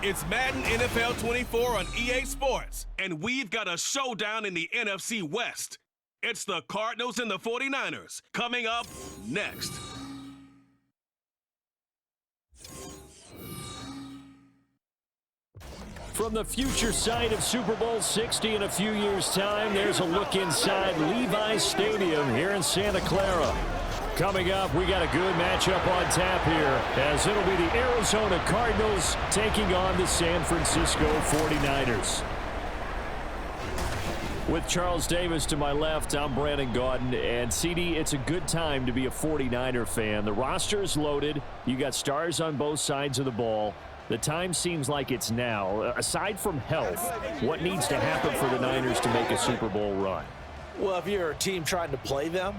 It's Madden NFL 24 on EA Sports, and we've got a showdown in the NFC West. It's the Cardinals and the 49ers coming up next. From the future site of Super Bowl 60 in a few years' time, there's a look inside Levi's Stadium here in Santa Clara. Coming up, we got a good matchup on tap here, as it'll be the Arizona Cardinals taking on the San Francisco 49ers. With Charles Davis to my left, I'm Brandon Gaudin. And CD, it's a good time to be a 49er fan. The roster is loaded. You got stars on both sides of the ball. The time seems like it's now. Aside from health, what needs to happen for the Niners to make a Super Bowl run? Well, if you're a team trying to play them,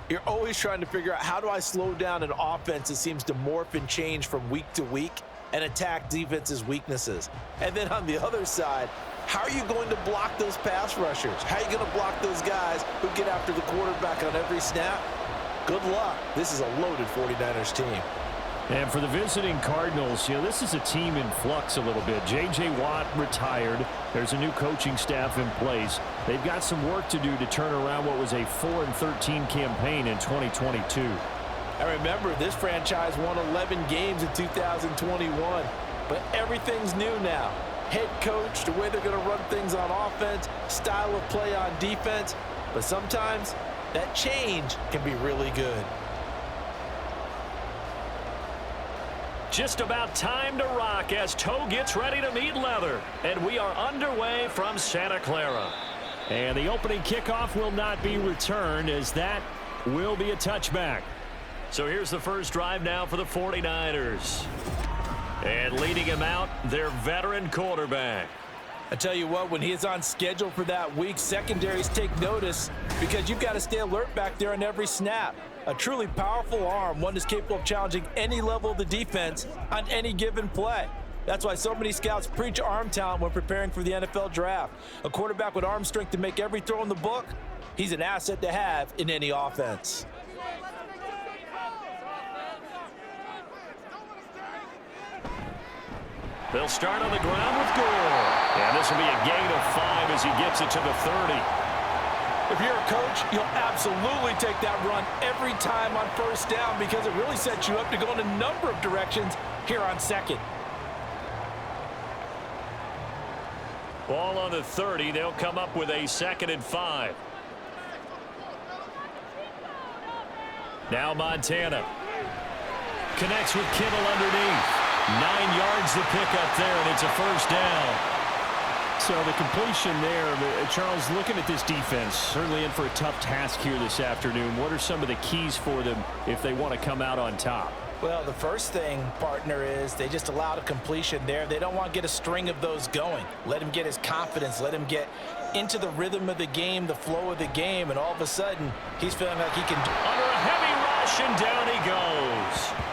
you're always trying to figure out, how do I slow down an offense that seems to morph and change from week to week and attack defense's weaknesses? And then on the other side, how are you going to block those pass rushers? How are you going to block those guys who get after the quarterback on every snap? Good luck. This is a loaded 49ers team. And for the visiting Cardinals, this is a team in flux a little bit. J.J. Watt retired. There's a new coaching staff in place. They've got some work to do to turn around what was a 4-13 campaign in 2022. And remember, this franchise won 11 games in 2021. But everything's new now. Head coach, the way they're going to run things on offense, style of play on defense. But sometimes that change can be really good. Just about time to rock as toe gets ready to meet leather. And we are underway from Santa Clara. And the opening kickoff will not be returned, as that will be a touchback. So here's the first drive now for the 49ers. And leading him out, their veteran quarterback. I tell you what, when he is on schedule for that week, secondaries take notice because you've got to stay alert back there on every snap. A truly powerful arm, one that's capable of challenging any level of the defense on any given play. That's why so many scouts preach arm talent when preparing for the NFL draft. A quarterback with arm strength to make every throw in the book, he's an asset to have in any offense. They'll start on the ground with Gore. And this will be a gain of 5 as he gets it to the 30. If you're a coach, you'll absolutely take that run every time on first down because it really sets you up to go in a number of directions here on second. Ball on the 30. They'll come up with a 2nd and 5. Now Montana connects with Kittle underneath. 9 yards to pick up there, and it's a first down. So the completion there, Charles, looking at this defense, certainly in for a tough task here this afternoon. What are some of the keys for them if they want to come out on top? Well, the first thing, partner, is they just allowed a completion there. They don't want to get a string of those going. Let him get his confidence. Let him get into the rhythm of the game, the flow of the game, and all of a sudden, he's feeling like he can... Under a heavy rush, and down he goes.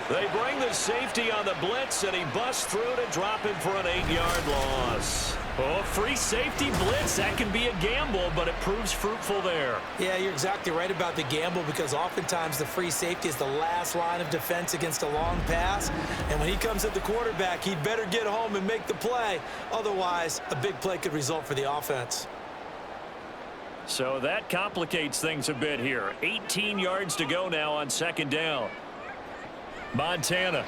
They bring the safety on the blitz, and he busts through to drop him for an 8-yard loss. Oh, free safety blitz. That can be a gamble, but it proves fruitful there. Yeah, you're exactly right about the gamble because oftentimes the free safety is the last line of defense against a long pass. And when he comes at the quarterback, he'd better get home and make the play. Otherwise, a big play could result for the offense. So that complicates things a bit here. 18 yards to go now on 2nd down. Montana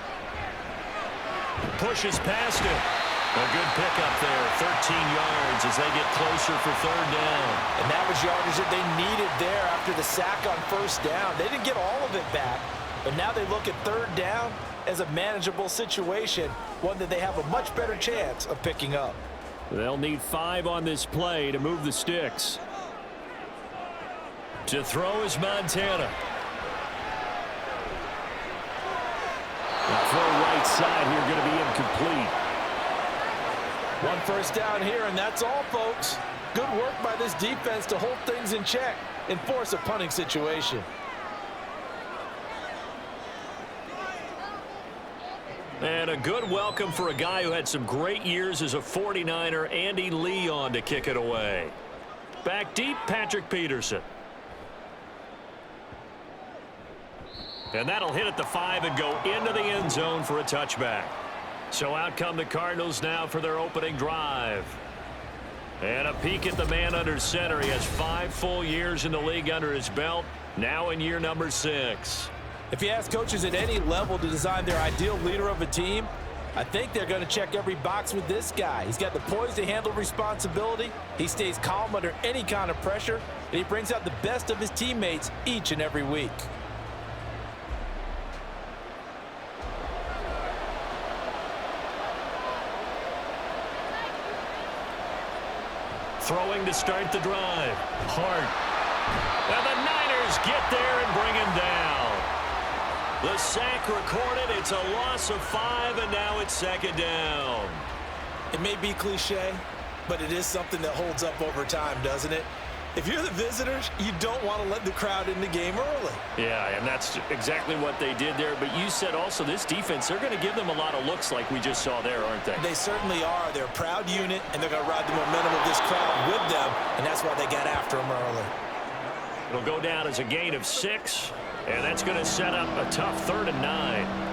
pushes past him. A good pickup there, 13 yards as they get closer for 3rd down. And that was yardage that they needed there after the sack on 1st down. They didn't get all of it back, but now they look at 3rd down as a manageable situation, one that they have a much better chance of picking up. They'll need 5 on this play to move the sticks. To throw is Montana. The throw right side here going to be incomplete. 1 first down here, and that's all, folks. Good work by this defense to hold things in check and force a punting situation. And a good welcome for a guy who had some great years as a 49er, Andy Leon, to kick it away. Back deep, Patrick Peterson. And that'll hit at the 5 and go into the end zone for a touchback. So out come the Cardinals now for their opening drive. And a peek at the man under center. He has 5 full years in the league under his belt, now in year number 6. If you ask coaches at any level to design their ideal leader of a team, I think they're going to check every box with this guy. He's got the poise to handle responsibility. He stays calm under any kind of pressure, and he brings out the best of his teammates each and every week. Throwing to start the drive. Hart. And the Niners get there and bring him down. The sack recorded. It's a loss of 5, and now it's 2nd down. It may be cliche, but it is something that holds up over time, doesn't it? If you're the visitors, you don't want to let the crowd in the game early. Yeah, and that's exactly what they did there. But you said also this defense, they're going to give them a lot of looks like we just saw there, aren't they? They certainly are. They're a proud unit, and they're going to ride the momentum of this crowd with them, and that's why they got after them early. It'll go down as a gain of 6, and that's going to set up a tough 3rd and 9.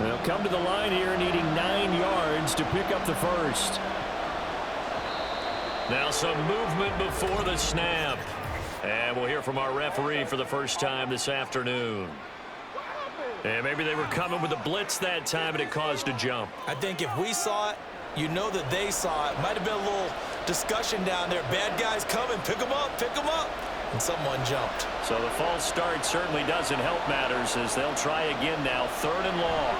They'll come to the line here needing 9 yards to pick up the first. Now some movement before the snap. And we'll hear from our referee for the first time this afternoon. And maybe they were coming with a blitz that time and it caused a jump. I think if we saw it, you know that they saw it. Might have been a little discussion down there. Bad guys coming. Pick them up. Pick them up. And someone jumped. So the false start certainly doesn't help matters as they'll try again now. 3rd and long.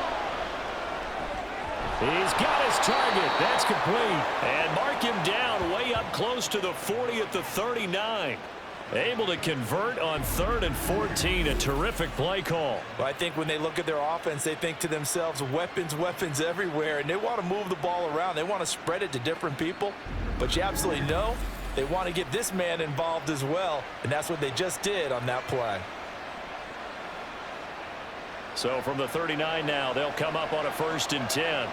He's got his target. That's complete. And mark him down way up close to the 40 at the 39. Able to convert on 3rd and 14. A terrific play call. Well, I think when they look at their offense, they think to themselves, weapons, weapons everywhere. And they want to move the ball around. They want to spread it to different people. But you absolutely know they want to get this man involved as well, and that's what they just did on that play. So from the 39 now, they'll come up on a 1st and 10.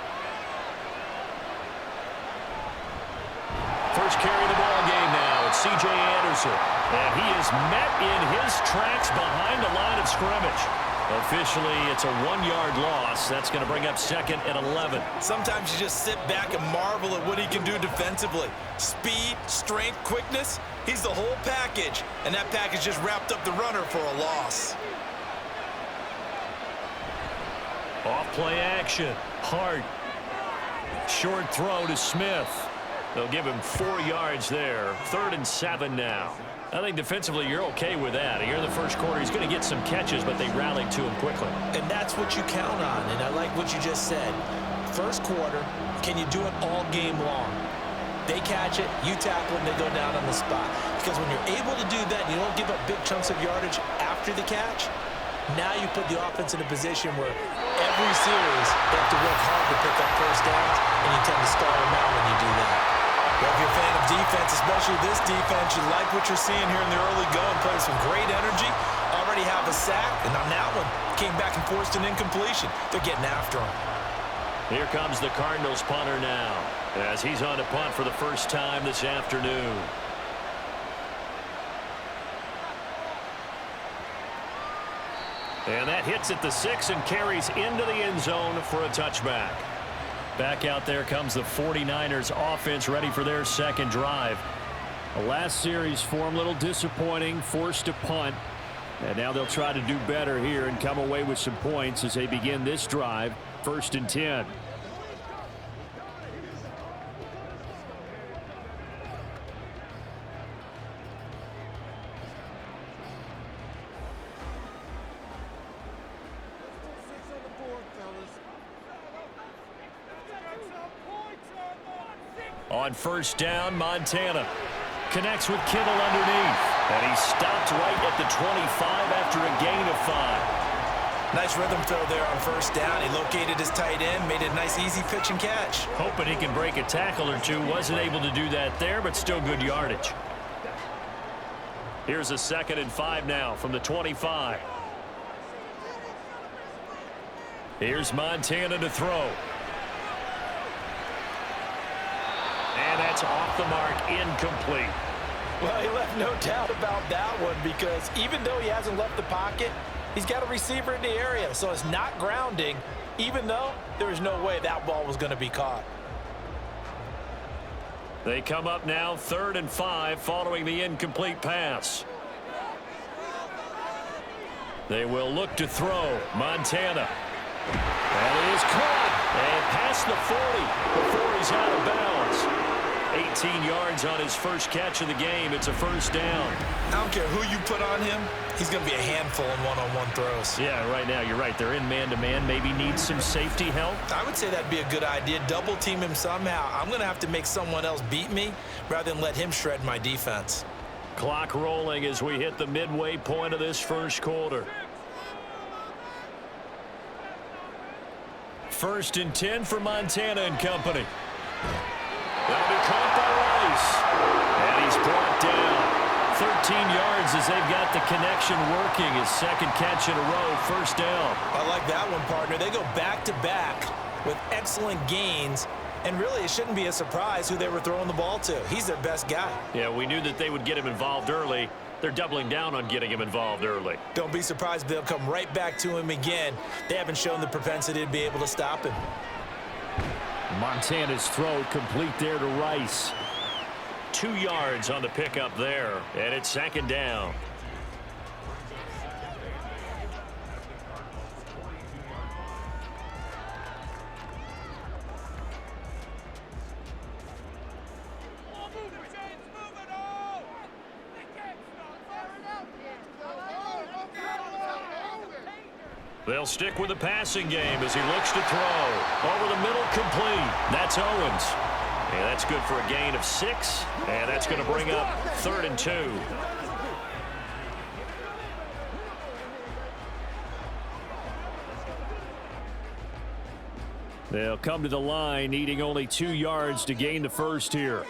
First carry of the ball game now. It's C.J. Anderson, and he is met in his tracks behind the line of scrimmage. Officially, it's a 1-yard loss. That's going to bring up 2nd and 11. Sometimes you just sit back and marvel at what he can do defensively. Speed, strength, quickness, he's the whole package. And that package just wrapped up the runner for a loss. Off play action. Hart. Short throw to Smith. They'll give him 4 yards there. 3rd and 7 now. I think defensively you're okay with that. Here in the first quarter, he's going to get some catches, but they rallied to him quickly. And that's what you count on, and I like what you just said. First quarter, can you do it all game long? They catch it, you tackle them, they go down on the spot. Because when you're able to do that, and you don't give up big chunks of yardage after the catch, now you put the offense in a position where every series they have to work hard to pick up first downs, and you tend to stall them out when you do that. Well, if you're a fan of defense, especially this defense, you like what you're seeing here in the early going, playing some great energy, already have a sack, and on that one, came back and forced an incompletion. They're getting after him. Here comes the Cardinals punter now, as he's on to punt for the first time this afternoon. And that hits at the 6 and carries into the end zone for a touchback. Back out there comes the 49ers offense ready for their 2nd drive. The last series for them, a little disappointing, forced to punt. And now they'll try to do better here and come away with some points as they begin this drive. 1st and 10. On 1st down, Montana connects with Kittle underneath. And he stopped right at the 25 after a gain of 5. Nice rhythm throw there on 1st down. He located his tight end, made it a nice easy pitch and catch. Hoping he can break a tackle or two. Wasn't able to do that there, but still good yardage. Here's a 2nd and 5 now from the 25. Here's Montana to throw. And that's off the mark, incomplete. Well, he left no doubt about that one because even though he hasn't left the pocket, he's got a receiver in the area, so it's not grounding, even though there was no way that ball was going to be caught. They come up now 3rd and 5 following the incomplete pass. They will look to throw. Montana. That is caught. And past the 40 before he's out of bounds. 18 yards on his first catch of the game. It's a first down. I don't care who you put on him. He's going to be a handful in one-on-one throws. Yeah, right now, you're right. They're in man-to-man. Maybe need some safety help. I would say that'd be a good idea. Double team him somehow. I'm going to have to make someone else beat me rather than let him shred my defense. Clock rolling as we hit the midway point of this first quarter. 1st and 10 for Montana and company. That'll be caught by Rice. And he's brought down. 13 yards as they've got the connection working. His second catch in a row, first down. I like that one, partner. They go back-to-back with excellent gains. And really, it shouldn't be a surprise who they were throwing the ball to. He's their best guy. Yeah, we knew that they would get him involved early. They're doubling down on getting him involved early. Don't be surprised they'll come right back to him again. They haven't shown the propensity to be able to stop him. Montana's throw complete there to Rice. 2 yards on the pickup there, and it's 2nd down. They'll stick with the passing game as he looks to throw. Over the middle, complete. That's Owens. And that's good for a gain of 6. And that's going to bring up 3rd and 2. They'll come to the line, needing only 2 yards to gain the first here.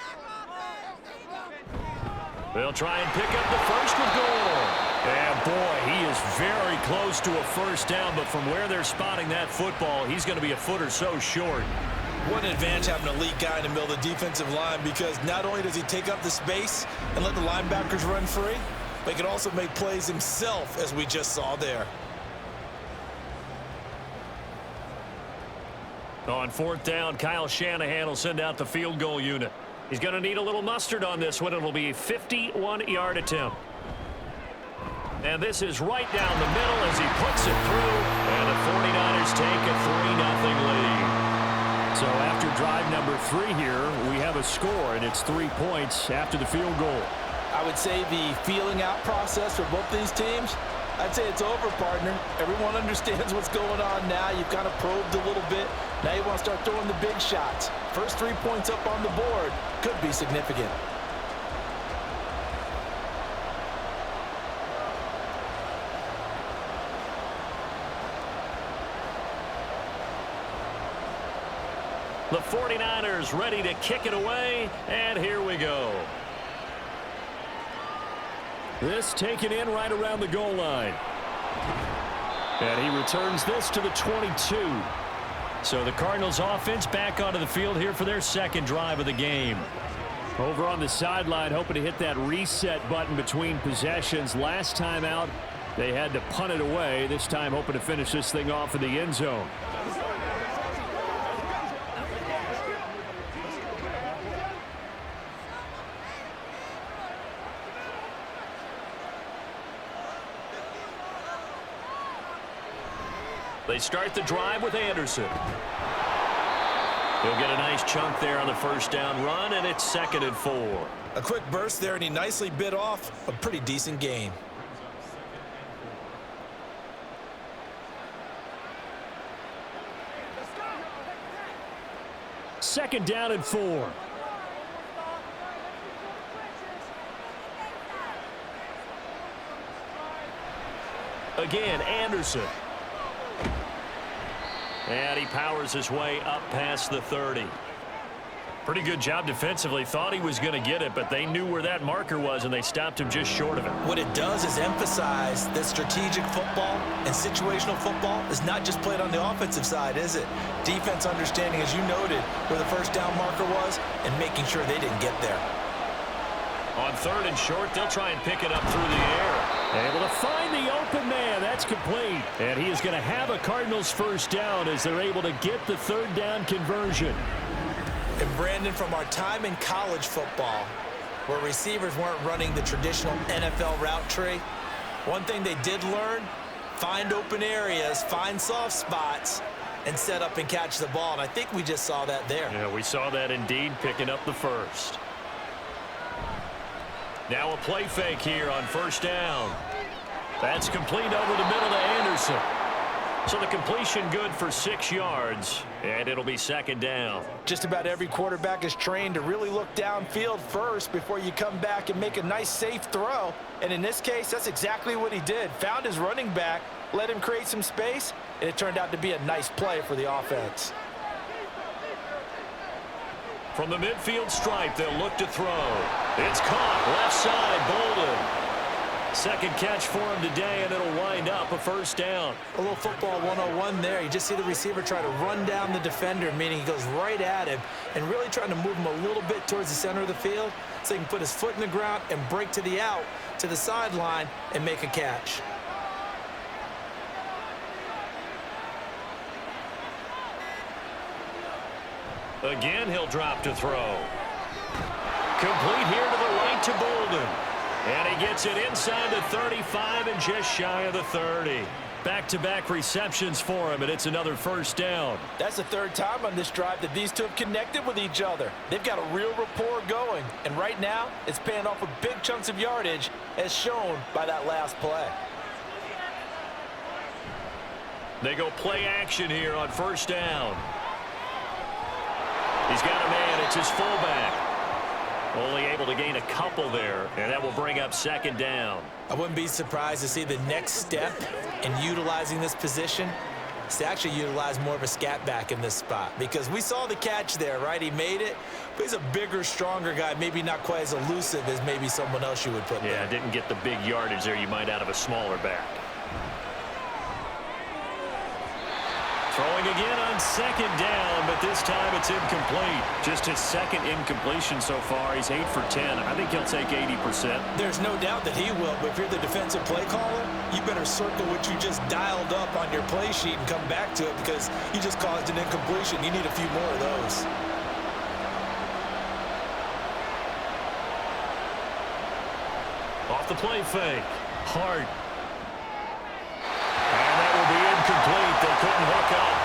They'll try and pick up the first with Gore. And boy, he is very close to a first down, but from where they're spotting that football, he's going to be a foot or so short. What an advantage having an elite guy in the middle of the defensive line, because not only does he take up the space and let the linebackers run free, but he can also make plays himself, as we just saw there. On 4th down, Kyle Shanahan will send out the field goal unit. He's going to need a little mustard on this one. It'll be a 51-yard attempt. And this is right down the middle as he puts it through. And the 49ers take a 3-0 lead. So after drive number 3 here, we have a score, and it's 3 points after the field goal. I would say the feeling out process for both these teams, I'd say it's over, partner. Everyone understands what's going on now. You've kind of probed a little bit. Now you want to start throwing the big shots. First 3 points up on the board could be significant. The 49ers ready to kick it away, and here we go. This taken in right around the goal line. And he returns this to the 22. So the Cardinals offense back onto the field here for their second drive of the game. Over on the sideline, hoping to hit that reset button between possessions. Last time out, they had to punt it away. This time hoping to finish this thing off in the end zone. They start the drive with Anderson. He'll get a nice chunk there on the first down run, and it's 2nd and 4. A quick burst there, and he nicely bit off a pretty decent gain. Second down and 4. Again, Anderson. And he powers his way up past the 30. Pretty good job defensively. Thought he was going to get it, but they knew where that marker was, and they stopped him just short of it. What it does is emphasize that strategic football and situational football is not just played on the offensive side, is it? Defense understanding, as you noted, where the first down marker was and making sure they didn't get there. On 3rd and short, they'll try and pick it up through the air. Able to find the open man. That's complete. And he is going to have a Cardinals first down as they're able to get the 3rd down conversion. And Brandon, from our time in college football, where receivers weren't running the traditional NFL route tree, one thing they did learn, find open areas, find soft spots, and set up and catch the ball. And I think we just saw that there. Yeah, we saw that indeed, picking up the first. Now a play fake here on 1st down. That's complete over the middle to Anderson. So the completion good for 6 yards, and it'll be 2nd down. Just about every quarterback is trained to really look downfield first before you come back and make a nice, safe throw. And in this case, that's exactly what he did. Found his running back, let him create some space, and it turned out to be a nice play for the offense. From the midfield stripe, they'll look to throw. It's caught, left side, Bolden. 2nd catch for him today, and it'll wind up a 1st down. A little football 101 there. You just see the receiver try to run down the defender, meaning he goes right at him and really trying to move him a little bit towards the center of the field so he can put his foot in the ground and break to the out, to the sideline, and make a catch. Again, he'll drop to throw. Complete here to the right to Bolden. And he gets it inside the 35 and just shy of the 30. Back-to-back receptions for him, and it's another 1st down. That's the 3rd time on this drive that these two have connected with each other. They've got a real rapport going, and right now it's paying off with big chunks of yardage as shown by that last play. They go play action here on 1st down. He's got a man. It's his fullback. Only able to gain a couple there, and that will bring up 2nd down. I wouldn't be surprised to see the next step in utilizing this position is to actually utilize more of a scat back in this spot, because we saw the catch there, right? He made it, but he's a bigger, stronger guy, maybe not quite as elusive as maybe someone else you would put there. Yeah, didn't get the big yardage there you might out of a smaller back. Throwing again on 2nd down, but this time it's incomplete. Just his 2nd incompletion so far. He's 8 for 10. I think he'll take 80%. There's no doubt that he will, but if you're the defensive play caller, you better circle what you just dialed up on your play sheet and come back to it, because you just caused an incompletion. You need a few more of those. Off the play fake. Hart. And that will be incomplete. They couldn't hook up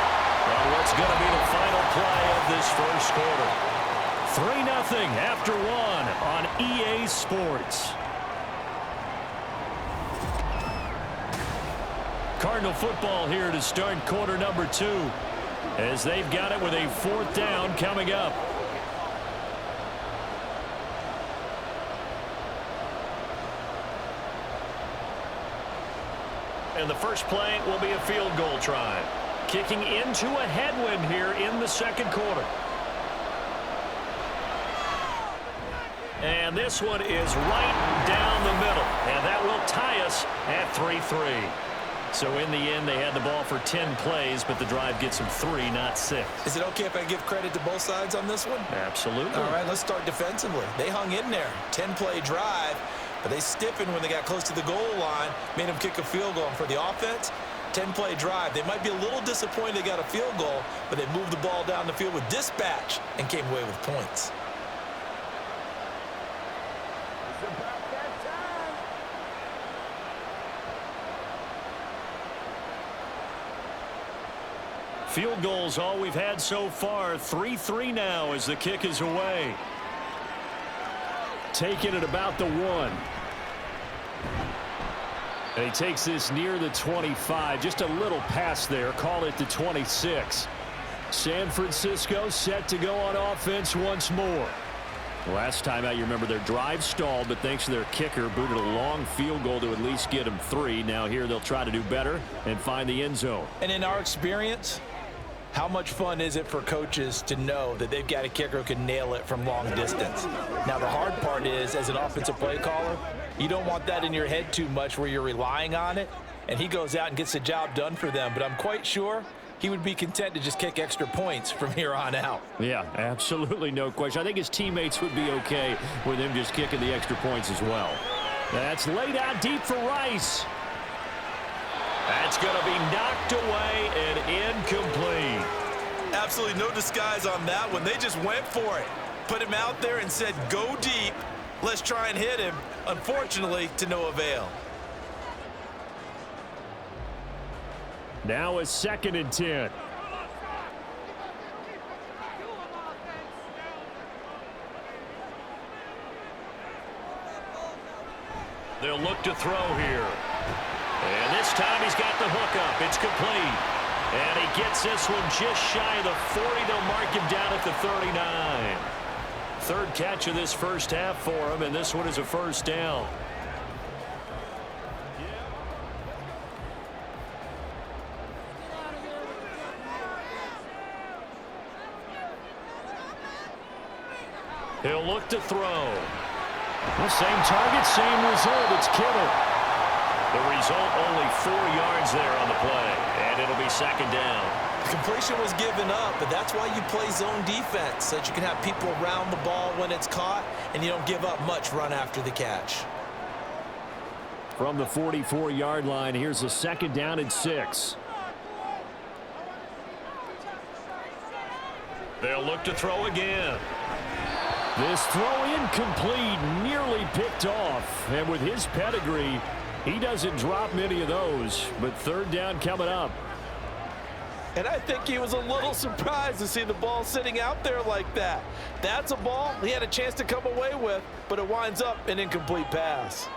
on what's going to be the final play of this 1st quarter. 3-0 after 1 on EA Sports. Cardinal football here to start quarter number 2 as they've got it with a 4th down coming up. And the first play will be a field goal try. Kicking into a headwind here in the 2nd quarter. And this one is right down the middle. And that will tie us at 3-3. So in the end, they had the ball for 10 plays, but the drive gets them 3, not 6. Is it okay if I give credit to both sides on this one? Absolutely. All right, let's start defensively. They hung in there. 10-play drive, but they stiffened when they got close to the goal line, made them kick a field goal. And for the offense, 10-play drive. They might be a little disappointed they got a field goal, but they moved the ball down the field with dispatch and came away with points. Field goals all we've had so far. 3-3 now as the kick is away. Taking it about the 1. And he takes this near the 25. Just a little pass there. Call it the 26. San Francisco set to go on offense once more. Last time out, you remember their drive stalled, but thanks to their kicker, booted a long field goal to at least get them 3. Now here they'll try to do better and find the end zone. And in our experience, how much fun is it for coaches to know that they've got a kicker who can nail it from long distance? Now, the hard part is, as an offensive play caller, you don't want that in your head too much where you're relying on it, and he goes out and gets the job done for them. But I'm quite sure he would be content to just kick extra points from here on out. Yeah, absolutely no question. I think his teammates would be okay with him just kicking the extra points as well. That's laid out deep for Rice. That's going to be knocked away and incomplete. Absolutely no disguise on that one. They just went for it. Put him out there and said, go deep. Let's try and hit him. Unfortunately, to no avail. Now a 2nd and 10. They'll look to throw here. And this time he's got the hook up. It's complete. And he gets this one just shy of the 40. They'll mark him down at the 39. Third catch of this first half for him, and this one is a first down. He'll look to throw. Well, same target, same result. It's Kittle. The result, only 4 yards there on the play, and it'll be 2nd down. Completion was given up, but that's why you play zone defense, so that you can have people around the ball when it's caught, and you don't give up much run after the catch. From the 44-yard line, here's a 2nd down and 6. They'll look to throw again. This throw incomplete, nearly picked off. And with his pedigree, he doesn't drop many of those. But 3rd down coming up. And I think he was a little surprised to see the ball sitting out there like that. That's a ball he had a chance to come away with, but it winds up an incomplete pass.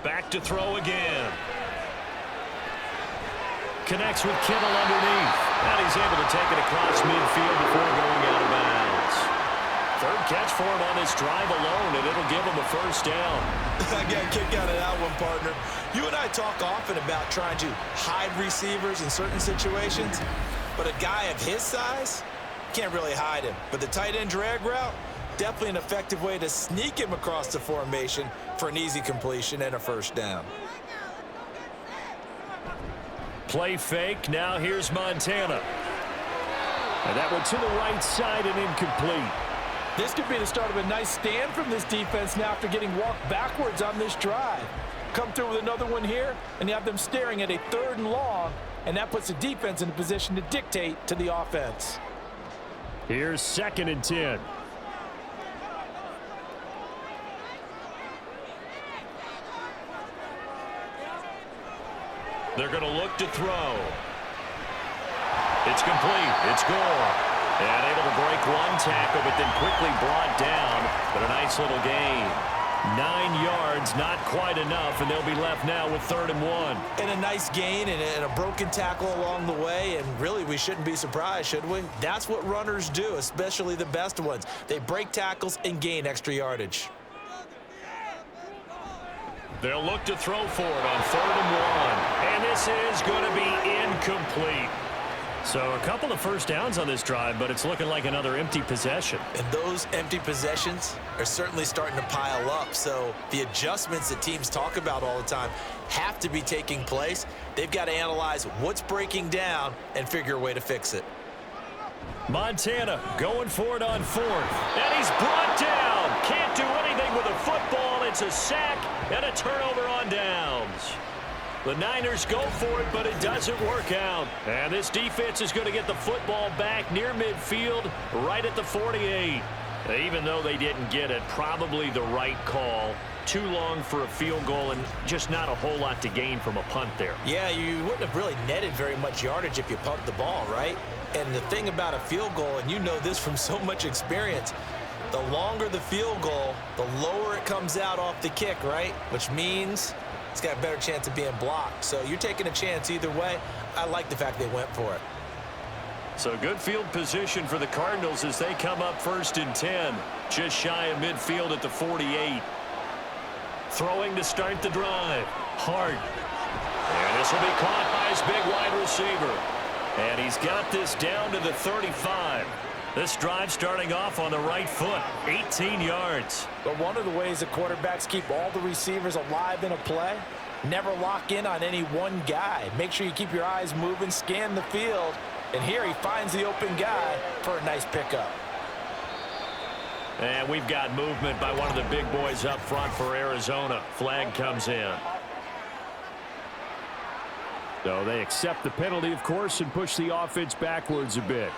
Back to throw again. Connects with Kittle underneath. And he's able to take it across midfield before going out of bounds. 3rd catch for him on this drive alone, and it'll give him a first down. I got a kick out of that one, partner. You and I talk often about trying to hide receivers in certain situations, but a guy of his size, can't really hide him. But the tight end drag route, definitely an effective way to sneak him across the formation for an easy completion and a first down. Play fake. Now here's Montana. And that one to the right side and incomplete. This could be the start of a nice stand from this defense now after getting walked backwards on this drive. Come through with another one here, and you have them staring at a 3rd and long, and that puts the defense in a position to dictate to the offense. Here's 2nd and 10. They're going to look to throw. It's complete. It's Gore. And able to break one tackle, but then quickly brought down. But a nice little gain. 9 yards, not quite enough, and they'll be left now with 3rd and 1. And a nice gain and a broken tackle along the way, and really we shouldn't be surprised, should we? That's what runners do, especially the best ones. They break tackles and gain extra yardage. They'll look to throw for it on 3rd and 1. And this is going to be incomplete. So a couple of first downs on this drive, but it's looking like another empty possession. And those empty possessions are certainly starting to pile up. So the adjustments that teams talk about all the time have to be taking place. They've got to analyze what's breaking down and figure a way to fix it. Montana going for it on 4th. And he's brought down. Can't do anything with a football. It's a sack and a turnover on downs. The Niners go for it, but it doesn't work out. And this defense is going to get the football back near midfield, right at the 48. Even though they didn't get it, probably the right call. Too long for a field goal and just not a whole lot to gain from a punt there. Yeah, you wouldn't have really netted very much yardage if you pumped the ball, right? And the thing about a field goal, and you know this from so much experience, the longer the field goal, the lower it comes out off the kick, right? Which means it's got a better chance of being blocked. So you're taking a chance either way. I like the fact they went for it. So good field position for the Cardinals as they come up 1st and 10. Just shy of midfield at the 48. Throwing to start the drive. Hart. And this will be caught by his big wide receiver. And he's got this down to the 35. This drive starting off on the right foot, 18 yards. But one of the ways the quarterbacks keep all the receivers alive in a play Never lock in on any one guy. Make sure you keep your eyes moving, scan the field, and here he finds the open guy for a nice pickup. And we've got movement by one of the big boys up front for Arizona. Flag comes in. So they accept the penalty, of course, and push the offense backwards a bit.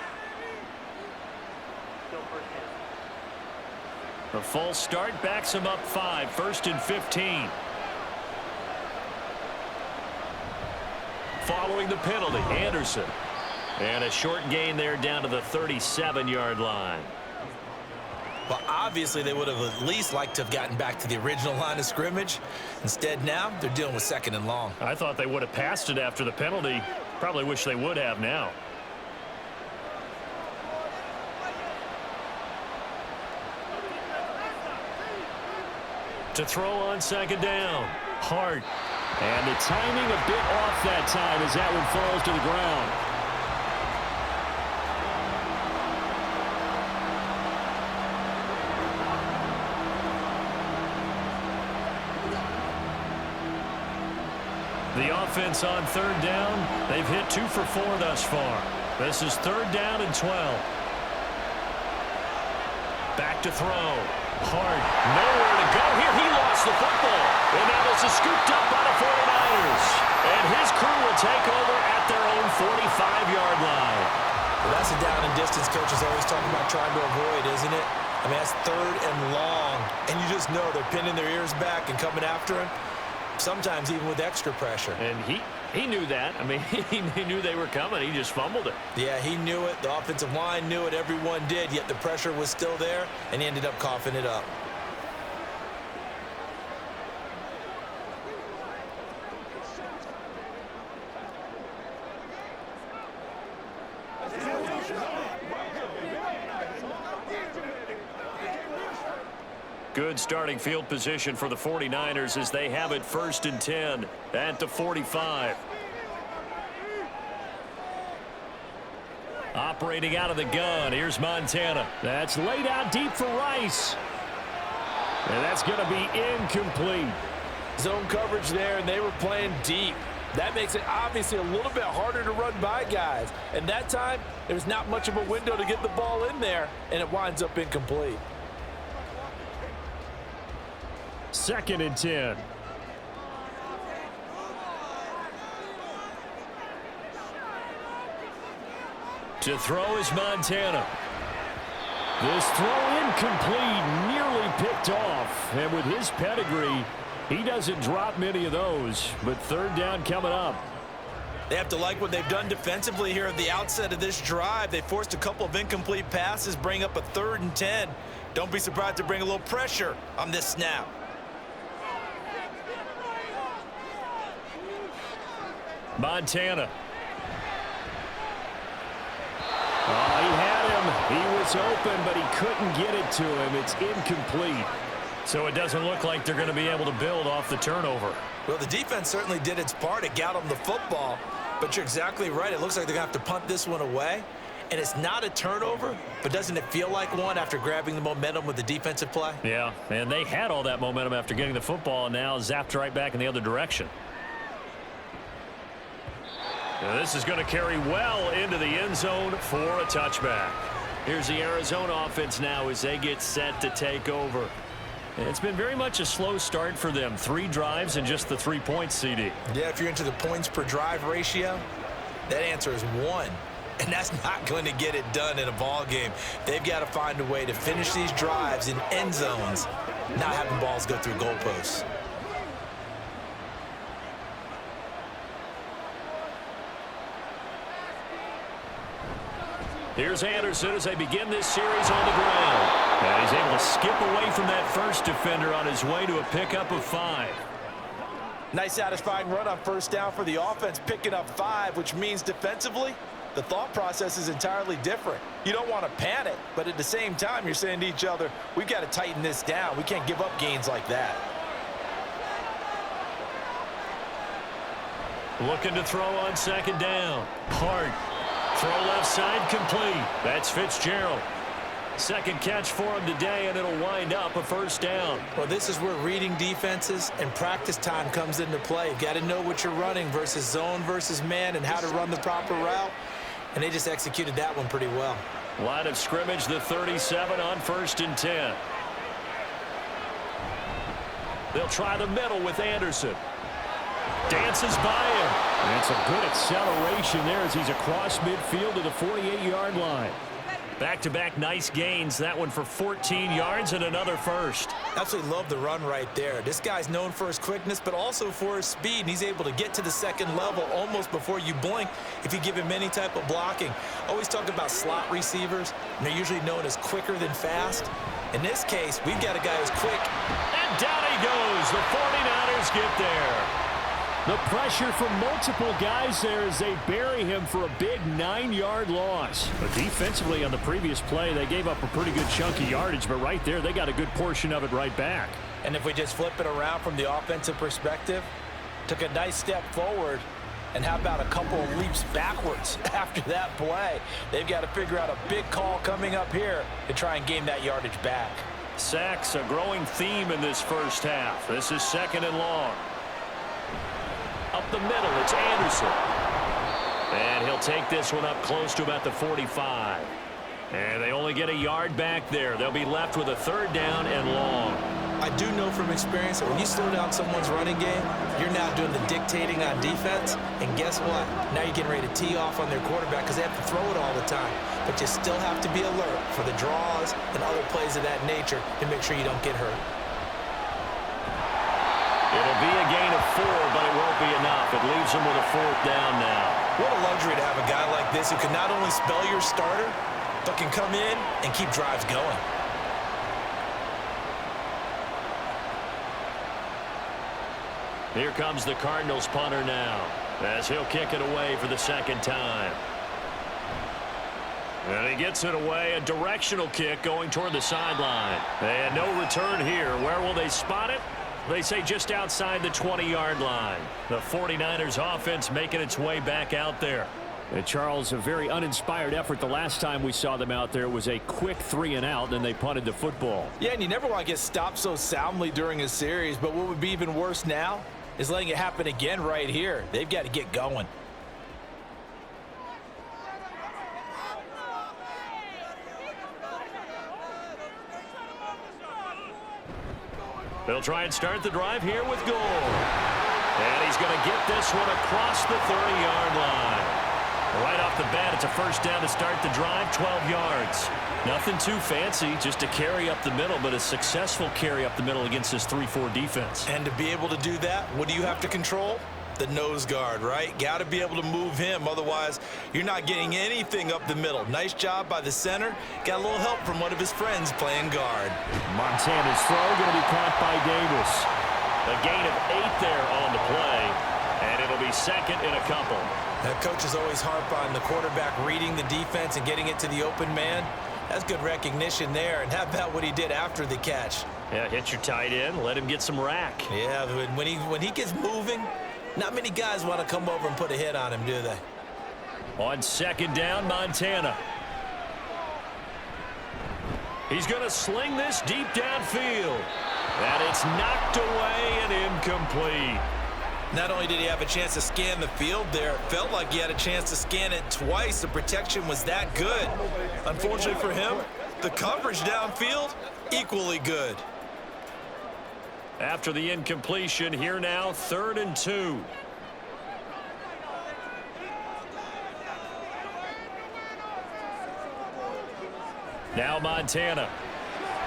A false start backs him up 5, 1st and 15. Following the penalty, Anderson. And a short gain there down to the 37-yard line. Well, obviously they would have at least liked to have gotten back to the original line of scrimmage. Instead now, they're dealing with 2nd and long. I thought they would have passed it after the penalty. Probably wish they would have now. To throw on 2nd down. Hart. And the timing a bit off that time as that one falls to the ground. The offense on 3rd down. They've hit 2 for 4 thus far. This is 3rd down and 12. Back to throw. Hart. Nowhere to go here. He lost the football. And now this is scooped up by the 49ers. And his crew will take over at their own 45-yard line. Well, that's a down and distance coaches always talking about trying to avoid, isn't it? I mean, that's 3rd and long. And you just know they're pinning their ears back and coming after him. Sometimes even with extra pressure. And he knew that. I mean, he knew they were coming. He just fumbled it. Yeah, he knew it. The offensive line knew it. Everyone did, yet the pressure was still there, and he ended up coughing it up. Good starting field position for the 49ers as they have it 1st and 10 at the 45. Operating out of the gun. Here's Montana. That's laid out deep for Rice. And that's going to be incomplete. Zone coverage there, and they were playing deep. That makes it obviously a little bit harder to run by guys. And that time, there was not much of a window to get the ball in there, and it winds up incomplete. 2nd and 10. To throw is Montana. This throw incomplete, nearly picked off. And with his pedigree, he doesn't drop many of those. But 3rd down coming up. They have to like what they've done defensively here at the outset of this drive. They forced a couple of incomplete passes, bring up a 3rd and 10. Don't be surprised to bring a little pressure on this snap. Montana. Oh, he had him. He was open, but he couldn't get it to him. It's incomplete. So it doesn't look like they're going to be able to build off the turnover. Well, the defense certainly did its part. It got them the football. But you're exactly right. It looks like they're going to have to punt this one away. And it's not a turnover, but doesn't it feel like one after grabbing the momentum with the defensive play? Yeah, and they had all that momentum after getting the football, and now zapped right back in the other direction. Now this is going to carry well into the end zone for a touchback. Here's the Arizona offense now as they get set to take over. It's been very much a slow start for them. 3 drives and just the 3 points, CD. Yeah, if you're into the points per drive ratio, that answer is 1. And that's not going to get it done in a ball game. They've got to find a way to finish these drives in end zones, not having balls go through goalposts. Here's Anderson as they begin this series on the ground. And he's able to skip away from that first defender on his way to a pickup of 5. Nice satisfying run on 1st down for the offense, picking up 5, which means defensively, the thought process is entirely different. You don't want to panic, but at the same time, you're saying to each other, we've got to tighten this down. We can't give up gains like that. Looking to throw on 2nd down. Hart. Throw left side complete. That's Fitzgerald. Second catch for him today, and it'll wind up a first down. Well, this is where reading defenses and practice time comes into play. You've got to know what you're running versus zone versus man and how to run the proper route. And they just executed that one pretty well. Line of scrimmage, the 37 on 1st and 10. They'll try the middle with Anderson. Dances by him. That's a good acceleration there as he's across midfield to the 48-yard line. Back-to-back nice gains. That one for 14 yards and another first. Absolutely love the run right there. This guy's known for his quickness, but also for his speed. And he's able to get to the second level almost before you blink if you give him any type of blocking. Always talk about slot receivers, and they're usually known as quicker than fast. In this case, we've got a guy who's quick. And down he goes. The 49ers get there. The pressure from multiple guys there as they bury him for a big 9-yard loss. But defensively on the previous play, they gave up a pretty good chunk of yardage, but right there, they got a good portion of it right back. And if we just flip it around from the offensive perspective, took a nice step forward, and how about a couple of leaps backwards after that play? They've got to figure out a big call coming up here to try and gain that yardage back. Sacks, a growing theme in this first half. This is 2nd and long. Up the middle, it's Anderson. And he'll take this one up close to about the 45. And they only get a yard back there. They'll be left with a 3rd down and long. I do know from experience that when you slow down someone's running game, you're now doing the dictating on defense. And guess what? Now you're getting ready to tee off on their quarterback because they have to throw it all the time. But you still have to be alert for the draws and other plays of that nature to make sure you don't get hurt. It'll be a gain of 4, but it won't be enough. It leaves them with a 4th down now. What a luxury to have a guy like this who can not only spell your starter, but can come in and keep drives going. Here comes the Cardinals punter now, as he'll kick it away for the 2nd time. And he gets it away, a directional kick going toward the sideline. And no return here. Where will they spot it? They say just outside the 20-yard line. The 49ers offense making its way back out there. And Charles, a very uninspired effort. The last time we saw them out there was a quick 3-and-out, and then they punted the football. Yeah, and you never want to get stopped so soundly during a series, but what would be even worse now is letting it happen again right here. They've got to get going. They'll try and start the drive here with Gore. And he's going to get this one across the 30-yard line. Right off the bat, it's a first down to start the drive, 12 yards. Nothing too fancy, just a carry up the middle, but a successful carry up the middle against this 3-4 defense. And to be able to do that, what do you have to control? The nose guard, right? Got to be able to move him. Otherwise, you're not getting anything up the middle. Nice job by the center. Got a little help from one of his friends playing guard. Montana's throw going to be caught by Davis. A gain of 8 there on the play, and it'll be 2nd and a couple. That coach is always harp on the quarterback reading the defense and getting it to the open man. That's good recognition there. And how about what he did after the catch? Yeah, hit your tight end, let him get some rack. Yeah, when he gets moving, not many guys want to come over and put a hit on him, do they? On 2nd down, Montana. He's going to sling this deep downfield. And it's knocked away and incomplete. Not only did he have a chance to scan the field there, it felt like he had a chance to scan it twice. The protection was that good. Unfortunately for him, the coverage downfield, equally good. After the incompletion, here now, 3rd and 2. Now Montana.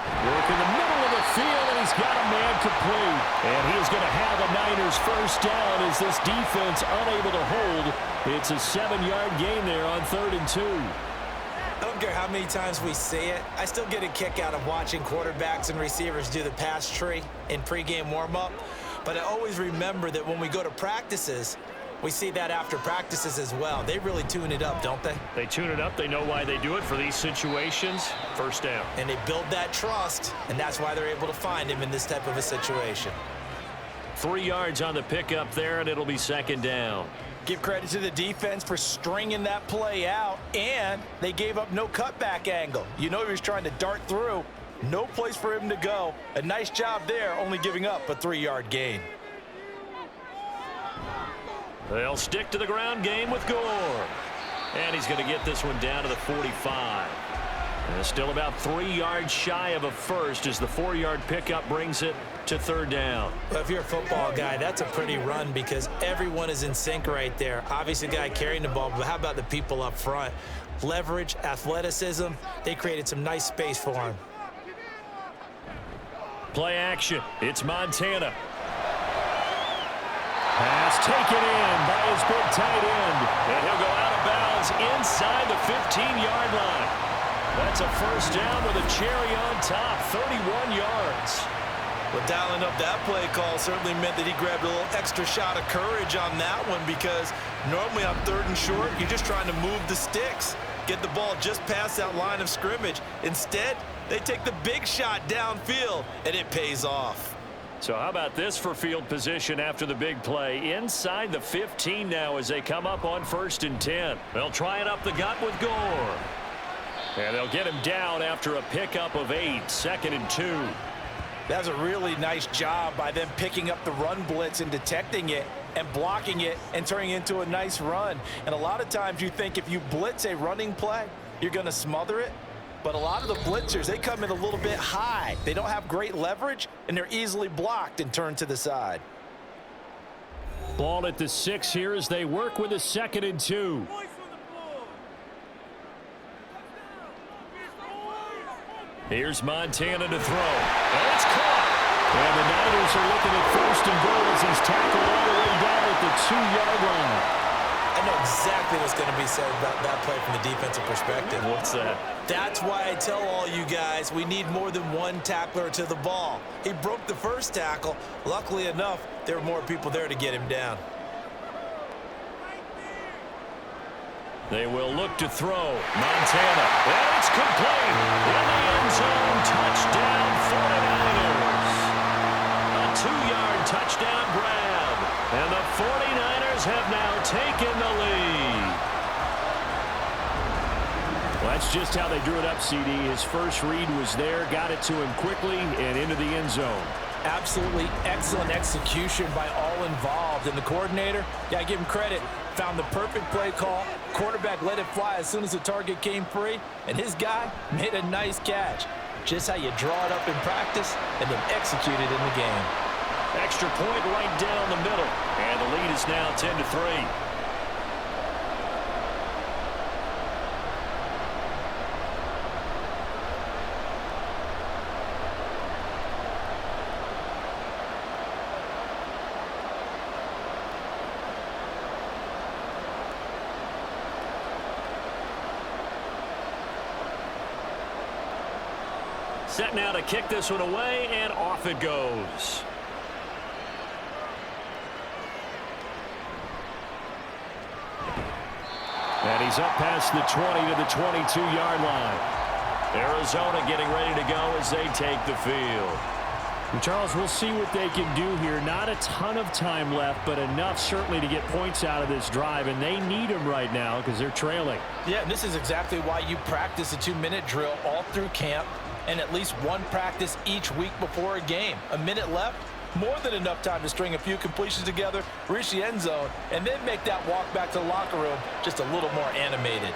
Work in the middle of the field, and he's got a man complete. And he is going to have a Niners first down as this defense unable to hold. It's a 7-yard gain there on 3rd and 2. I don't care how many times we say it, I still get a kick out of watching quarterbacks and receivers do the pass tree in pregame warm-up. But I always remember that when we go to practices, we see that after practices as well. They really tune it up, don't they? They tune it up. They know why they do it for these situations. First down. And they build that trust, and that's why they're able to find him in this type of a situation. 3 yards on the pickup there, and it'll be 2nd down. Give credit to the defense for stringing that play out, and they gave up no cutback angle. You know he was trying to dart through. No place for him to go. A nice job there, only giving up a 3-yard gain. They'll stick to the ground game with Gore. And he's going to get this one down to the 45. And still about 3 yards shy of a first as the 4-yard pickup brings it to 3rd down. Well, if you're a football guy, that's a pretty run because everyone is in sync right there. Obviously, the guy carrying the ball, but how about the people up front? Leverage, athleticism, they created some nice space for him. Play action. It's Montana. Pass taken in by his big tight end. And he'll go out of bounds inside the 15-yard line. That's a first down with a cherry on top, 31 yards. Well, dialing up that play call certainly meant that he grabbed a little extra shot of courage on that one because normally on 3rd and short, you're just trying to move the sticks, get the ball just past that line of scrimmage. Instead, they take the big shot downfield, and it pays off. So how about this for field position after the big play? Inside the 15 now as they come up on 1st and 10. They'll try it up the gut with Gore. And they'll get him down after a pickup of 8, 2nd and 2. That's a really nice job by them picking up the run blitz and detecting it and blocking it and turning it into a nice run. And a lot of times you think if you blitz a running play, you're going to smother it. But a lot of the blitzers, they come in a little bit high. They don't have great leverage, and they're easily blocked and turned to the side. Ball at the 6 here as they work with a 2nd and 2. Here's Montana to throw. And it's caught. And the Niners are looking at 1st and goal as he's tackled all the way down at the 2-yard line. I know exactly what's going to be said about that play from the defensive perspective. What's that? That's why I tell all you guys we need more than one tackler to the ball. He broke the first tackle. Luckily enough, there were more people there to get him down. They will look to throw. Montana. And it's complete. In the end zone. Touchdown 49ers. A 2-yard touchdown grab. And the 49ers have now taken the lead. Well, that's just how they drew it up, CD. His first read was there, got it to him quickly, and into the end zone. Absolutely excellent execution by all involved. And the coordinator, got to give him credit, found the perfect play call. Quarterback let it fly as soon as the target came free, and his guy made a nice catch. Just how you draw it up in practice and then execute it in the game. Extra point right down the middle, and the lead is now 10-3. Set now to kick this one away, and off it goes. And he's up past the 20 to the 22-yard line. Arizona getting ready to go as they take the field. And Charles, we'll see what they can do here. Not a ton of time left, but enough certainly to get points out of this drive, and they need them right now because they're trailing. Yeah, and this is exactly why you practice a 2-minute drill all through camp and at least one practice each week before a game. A minute left, more than enough time to string a few completions together, reach the end zone, and then make that walk back to the locker room just a little more animated.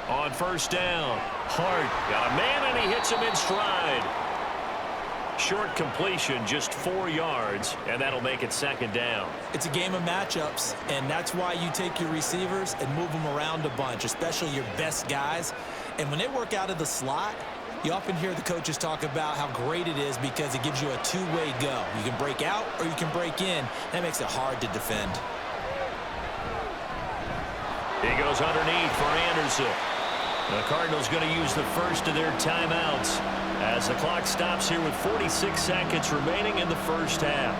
On first down, Hart got a man, and he hits him in stride. Short completion, just 4 yards, and that'll make it 2nd down. It's a game of matchups, and that's why you take your receivers and move them around a bunch, especially your best guys. And when they work out of the slot, you often hear the coaches talk about how great it is because it gives you a two-way go. You can break out or you can break in. That makes it hard to defend. He goes underneath for Anderson. The Cardinals going to use the first of their timeouts as the clock stops here with 46 seconds remaining in the first half.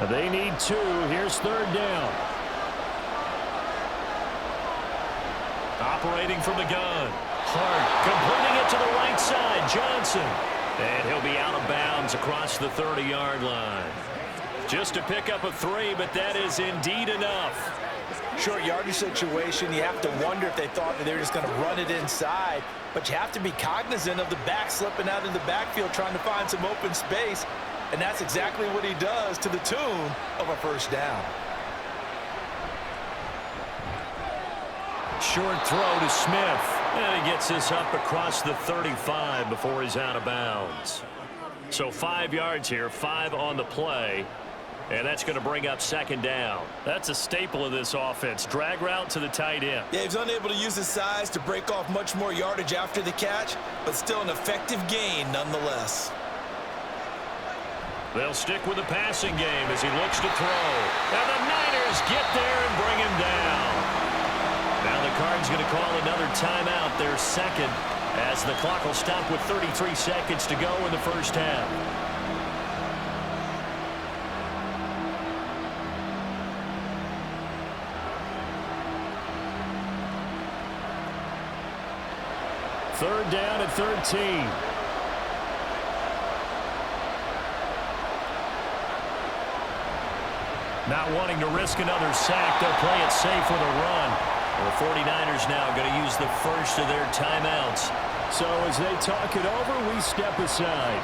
They need 2. Here's 3rd down. operating from the gun. Hart completing it to the right side. Johnson. And he'll be out of bounds across the 30-yard line. Just to pick up a 3, but that is indeed enough. Short yardage situation, you have to wonder if they thought that they were just going to run it inside. But you have to be cognizant of the back slipping out in the backfield trying to find some open space. And that's exactly what he does, to the tune of a first down. Short throw to Smith. And he gets this up across the 35 before he's out of bounds. So 5 yards here, 5 on the play. And that's going to bring up second down. That's a staple of this offense. Drag route to the tight end. Yeah, he's unable to use his size to break off much more yardage after the catch, but still an effective gain nonetheless. They'll stick with the passing game as he looks to throw. And the Niners get there and bring him down. Now the Cards going to call another timeout, their second, as the clock will stop with 33 seconds to go in the first half. Third down at 13. Not wanting to risk another sack, they'll play it safe with a run. The 49ers now going to use the first of their timeouts. So as they talk it over, we step aside.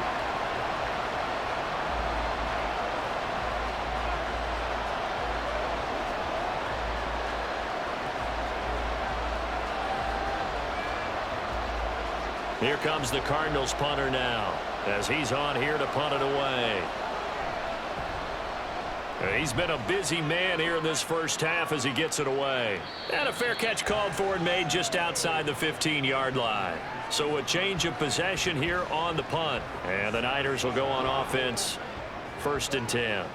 Here comes the Cardinals punter now, as he's on here to punt it away. He's been a busy man here in this first half as he gets it away. And a fair catch called for and made just outside the 15-yard line. So a change of possession here on the punt. And the Niners will go on offense, 1st and 10.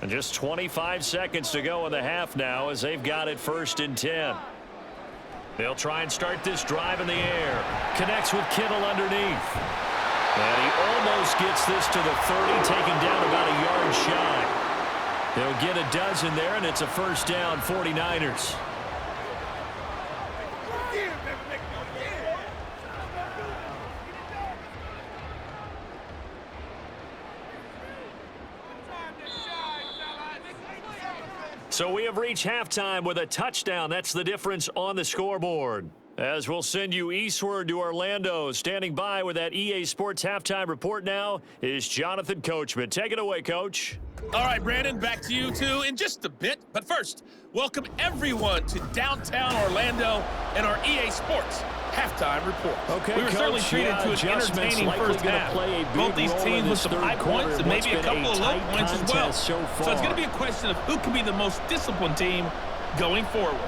And just 25 seconds to go in the half now as they've got it 1st and 10. They'll try and start this drive in the air. Connects with Kittle underneath. And he almost gets this to the 30, taken down about a yard shy. They'll get a dozen there, and it's a first down, 49ers. So we have reached halftime with a touchdown. That's the difference on the scoreboard. As we'll send you eastward to Orlando. Standing by with that EA Sports halftime report now is Jonathan Coachman. Take it away, Coach. All right, Brandon, back to you two in just a bit. But first, welcome everyone to downtown Orlando and our EA Sports halftime report. Okay, we were certainly treated to an entertaining first half. Both these teams with some high points and maybe a couple of low points as well. So it's going to be a question of who can be the most disciplined team going forward.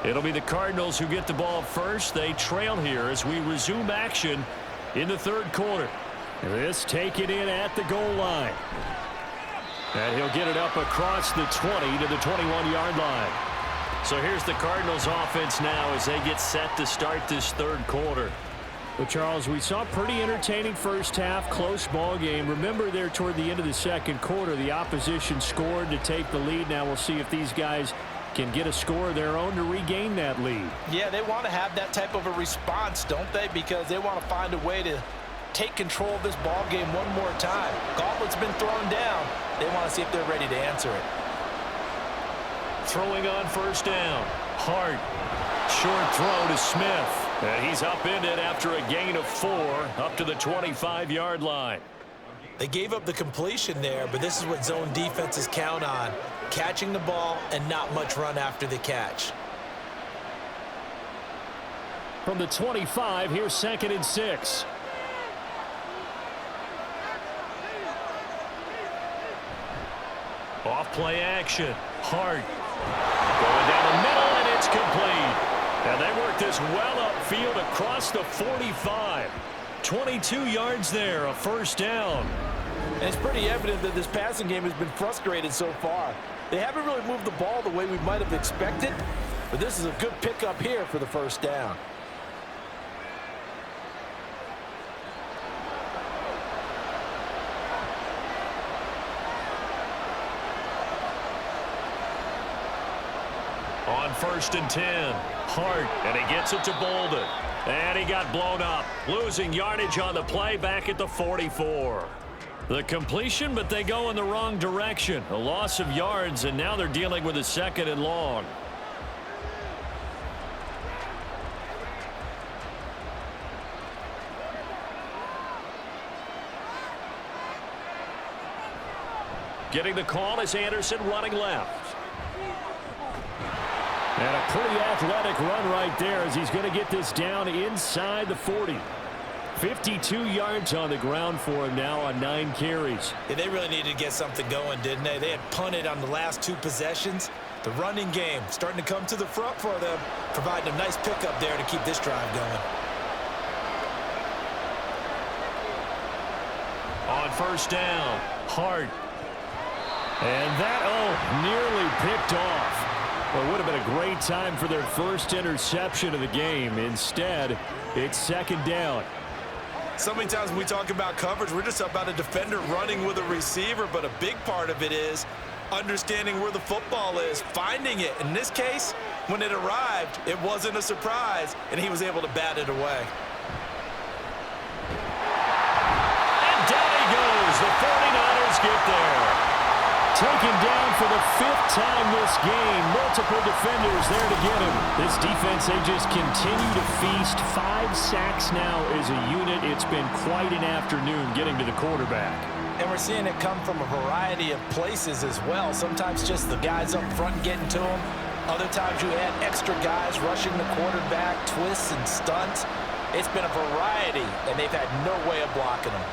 It'll be the Cardinals who get the ball first. They trail here as we resume action in the third quarter. This taken in at the goal line. And he'll get it up across the 20 to the 21-yard line. So here's the Cardinals offense now as they get set to start this third quarter. Well, Charles, we saw a pretty entertaining first half, close ball game. Remember there toward the end of the second quarter, the opposition scored to take the lead. Now we'll see if these guys can get a score of their own to regain that lead. Yeah, they want to have that type of a response, don't they? Because they want to find a way to take control of this ball game one more time. Gauntlet's been thrown down. They want to see if they're ready to answer it. Throwing on first down. Hart. Short throw to Smith. And he's upended after a gain of 4 up to the 25-yard line. They gave up the completion there, but this is what zone defenses count on. Catching the ball and not much run after the catch. From the 25, here's 2nd and 6. Off play action. Hart. Going down the middle, and it's complete. And they work this well upfield across the 45. 22 yards there, a first down. And it's pretty evident that this passing game has been frustrated so far. They haven't really moved the ball the way we might have expected, but this is a good pickup here for the first down. On 1st and 10, Hart, and he gets it to Bolden. And he got blown up, losing yardage on the play back at the 44. The completion, but they go in the wrong direction. A loss of yards, and now they're dealing with a 2nd and long. Getting the call is Anderson running left. And a pretty athletic run right there as he's going to get this down inside the 40. 52 yards on the ground for him now on 9 carries. Yeah, they really needed to get something going, didn't they? They had punted on the last 2 possessions. The running game starting to come to the front for them, providing a nice pickup there to keep this drive going. On 1st down, Hart. And that, nearly picked off. Well, it would have been a great time for their first interception of the game. Instead, it's 2nd down. So many times when we talk about coverage, we're just about a defender running with a receiver, but a big part of it is understanding where the football is, finding it. In this case, when it arrived, it wasn't a surprise, and he was able to bat it away. And down he goes. The 49ers get there. Taken down for the 5th time this game. Multiple defenders there to get him. This defense, they just continue to feast. 5 sacks now as a unit. It's been quite an afternoon getting to the quarterback. And we're seeing it come from a variety of places as well. Sometimes just the guys up front getting to him. Other times you had extra guys rushing the quarterback, twists and stunts. It's been a variety, and they've had no way of blocking them.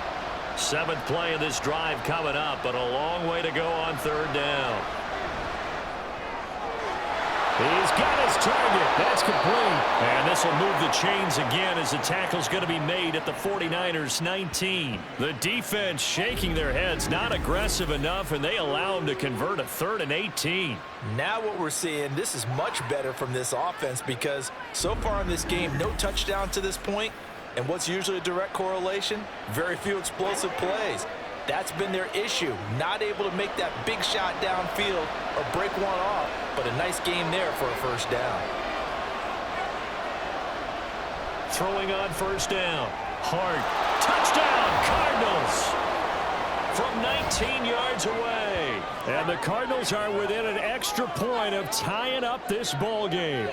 7th play of this drive coming up, but a long way to go on 3rd down. He's got his target. That's complete. And this will move the chains again as the tackle's going to be made at the 49ers 19. The defense shaking their heads, not aggressive enough, and they allow him to convert a 3rd and 18. Now what we're seeing, this is much better from this offense because so far in this game, no touchdown to this point. And what's usually a direct correlation? Very few explosive plays. That's been their issue. Not able to make that big shot downfield or break one off, but a nice game there for a first down. Throwing on 1st down. Hart. Touchdown, Cardinals. From 19 yards away. And the Cardinals are within an extra point of tying up this ball game.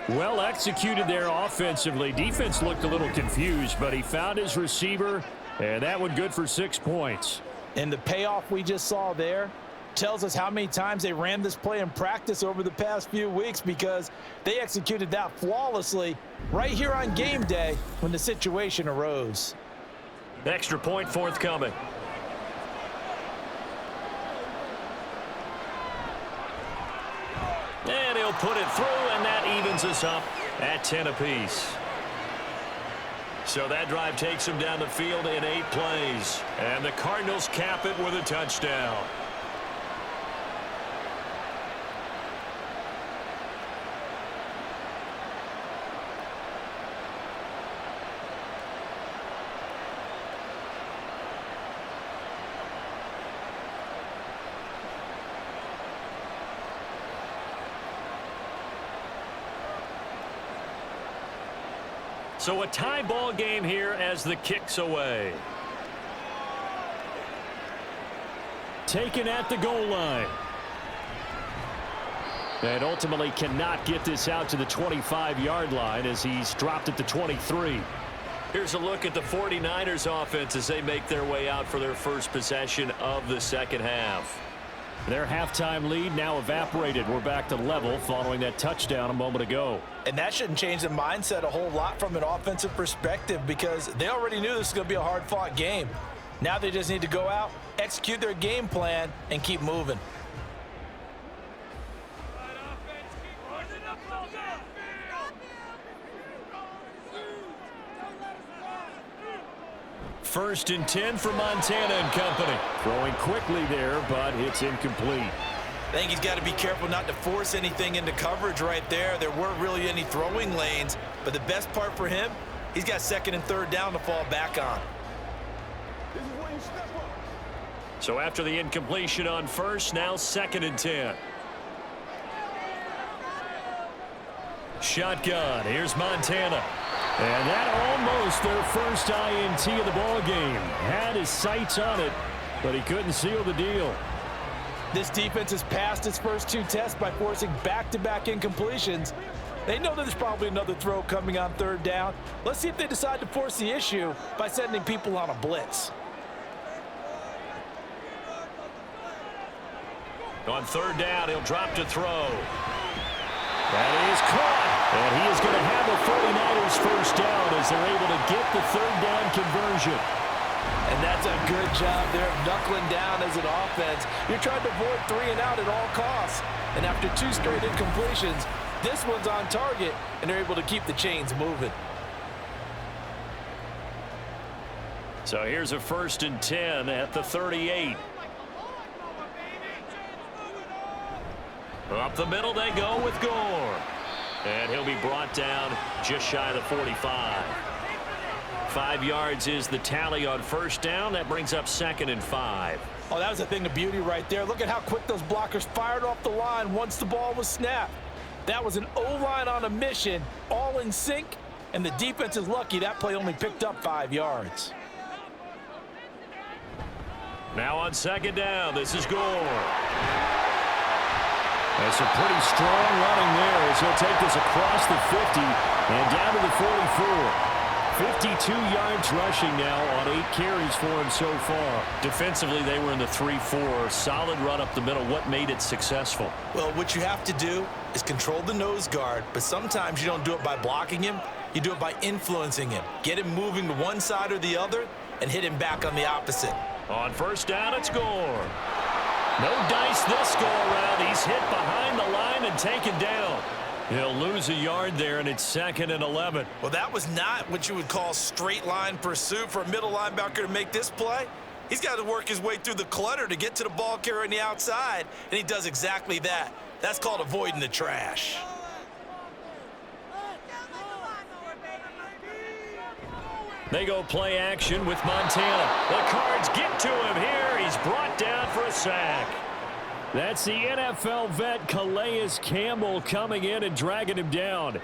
Well executed there offensively. Defense looked a little confused, but he found his receiver, and that one good for 6 points. And the payoff we just saw there tells us how many times they ran this play in practice over the past few weeks because they executed that flawlessly right here on game day when the situation arose. Extra point forthcoming. And he'll put it through, and that evens us up at 10 apiece. So that drive takes him down the field in 8 plays. And the Cardinals cap it with a touchdown. So a tie ball game here as the kick's away. Taken at the goal line. And ultimately cannot get this out to the 25-yard line as he's dropped at the 23. Here's a look at the 49ers offense as they make their way out for their first possession of the second half. Their halftime lead now evaporated. We're back to level following that touchdown a moment ago. And that shouldn't change the mindset a whole lot from an offensive perspective because they already knew this was going to be a hard-fought game. Now they just need to go out, execute their game plan, and keep moving. first and 10 for Montana and company. Throwing quickly there, but it's incomplete. I think he's got to be careful not to force anything into coverage right there. There weren't really any throwing lanes, but the best part for him, he's got second and third down to fall back on. So after the incompletion on first, now second and 10. Shotgun. Here's Montana. And that almost their first INT of the ball game. Had his sights on it, but he couldn't seal the deal. This defense has passed its first two tests by forcing back-to-back incompletions. They know that there's probably another throw coming on third down. Let's see if they decide to force the issue by sending people on a blitz. On third down, he'll drop to throw. That is caught. And he is going to have the 49ers first down as they're able to get the third down conversion. And that's a good job there of knuckling down as an offense. You're trying to avoid 3 and out at all costs. And after 2 straight incompletions, this one's on target, and they're able to keep the chains moving. So here's a first and 10 at the 38. Up the middle they go with Gore. And he'll be brought down just shy of the 45. 5 yards is the tally on first down. That brings up second and 5. Oh, that was a thing of beauty right there. Look at how quick those blockers fired off the line once the ball was snapped. That was an O-line on a mission, all in sync, and the defense is lucky that play only picked up 5 yards. Now on second down, this is Gore. That's a pretty strong running there as he'll take this across the 50 and down to the 44. 52 yards rushing now on 8 carries for him so far. Defensively, they were in the 3-4. Solid run up the middle. What made it successful? Well, what you have to do is control the nose guard, but sometimes you don't do it by blocking him. You do it by influencing him. Get him moving to one side or the other and hit him back on the opposite. On first down, it's Gore. No dice this go-around. He's hit behind the line and taken down. He'll lose a yard there, and it's second and 11. Well, that was not what you would call straight line pursuit for a middle linebacker to make this play. He's got to work his way through the clutter to get to the ball carrier on the outside, and he does exactly that. That's called avoiding the trash. They go play action with Montana. The Cards get to him here. He's brought down for a sack. That's the NFL vet Calais Campbell coming in and dragging him down.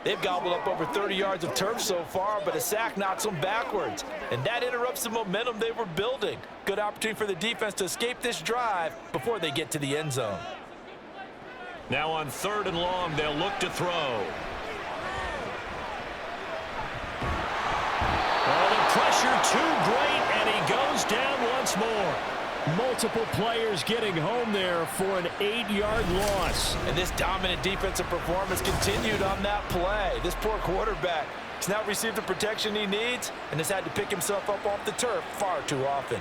They've gobbled up over 30 yards of turf so far, but a sack knocks them backwards. And that interrupts the momentum they were building. Good opportunity for the defense to escape this drive before they get to the end zone. Now on third and long, they'll look to throw. Oh, the pressure too great, and he goes down once more. Multiple players getting home there for an 8-yard loss. And this dominant defensive performance continued on that play. This poor quarterback has now received the protection he needs and has had to pick himself up off the turf far too often.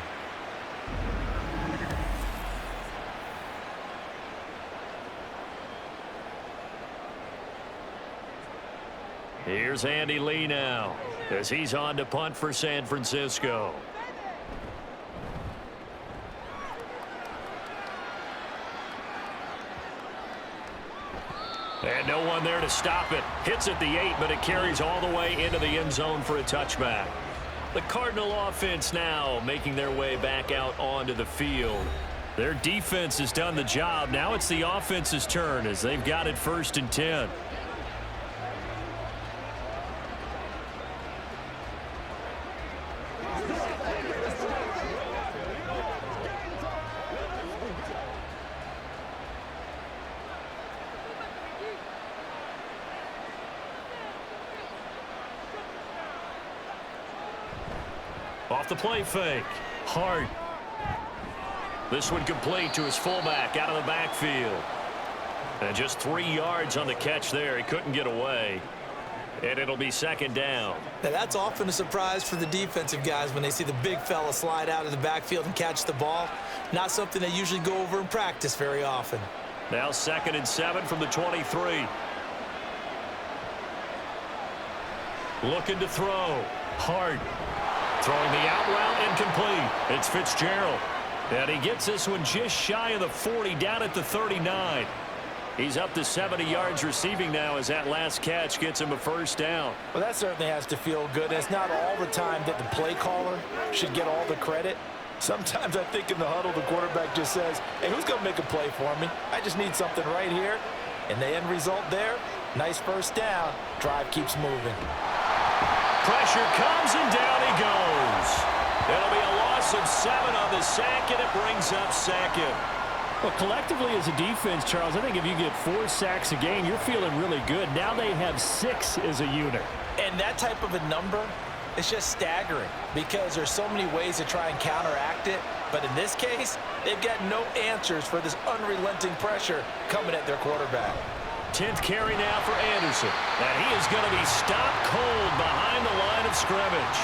Here's Andy Lee now as he's on to punt for San Francisco. And no one there to stop it. Hits at the 8, but it carries all the way into the end zone for a touchback. The Cardinal offense now making their way back out onto the field. Their defense has done the job. Now it's the offense's turn as they've got it first and 10. Off the play fake. Hart. This one complete to his fullback out of the backfield. And just 3 yards on the catch there. He couldn't get away. And it'll be second down. Now that's often a surprise for the defensive guys when they see the big fella slide out of the backfield and catch the ball. Not something they usually go over in practice very often. Now second and 7 from the 23. Looking to throw. Hart. Throwing the out route incomplete. It's Fitzgerald. And he gets this one just shy of the 40, down at the 39. He's up to 70 yards receiving now as that last catch gets him a first down. Well, that certainly has to feel good. It's not all the time that the play caller should get all the credit. Sometimes I think in the huddle, the quarterback just says, hey, who's going to make a play for me? I just need something right here. And the end result there, nice first down. Drive keeps moving. Pressure comes, and down he goes. It'll be a loss of 7 on the sack, and it brings up second. Well, collectively as a defense, Charles, I think if you get 4 sacks a game, you're feeling really good. Now they have 6 as a unit. And that type of a number, it's just staggering because there's so many ways to try and counteract it. But in this case, they've got no answers for this unrelenting pressure coming at their quarterback. 10th carry now for Anderson. And he is going to be stopped cold behind the line of scrimmage.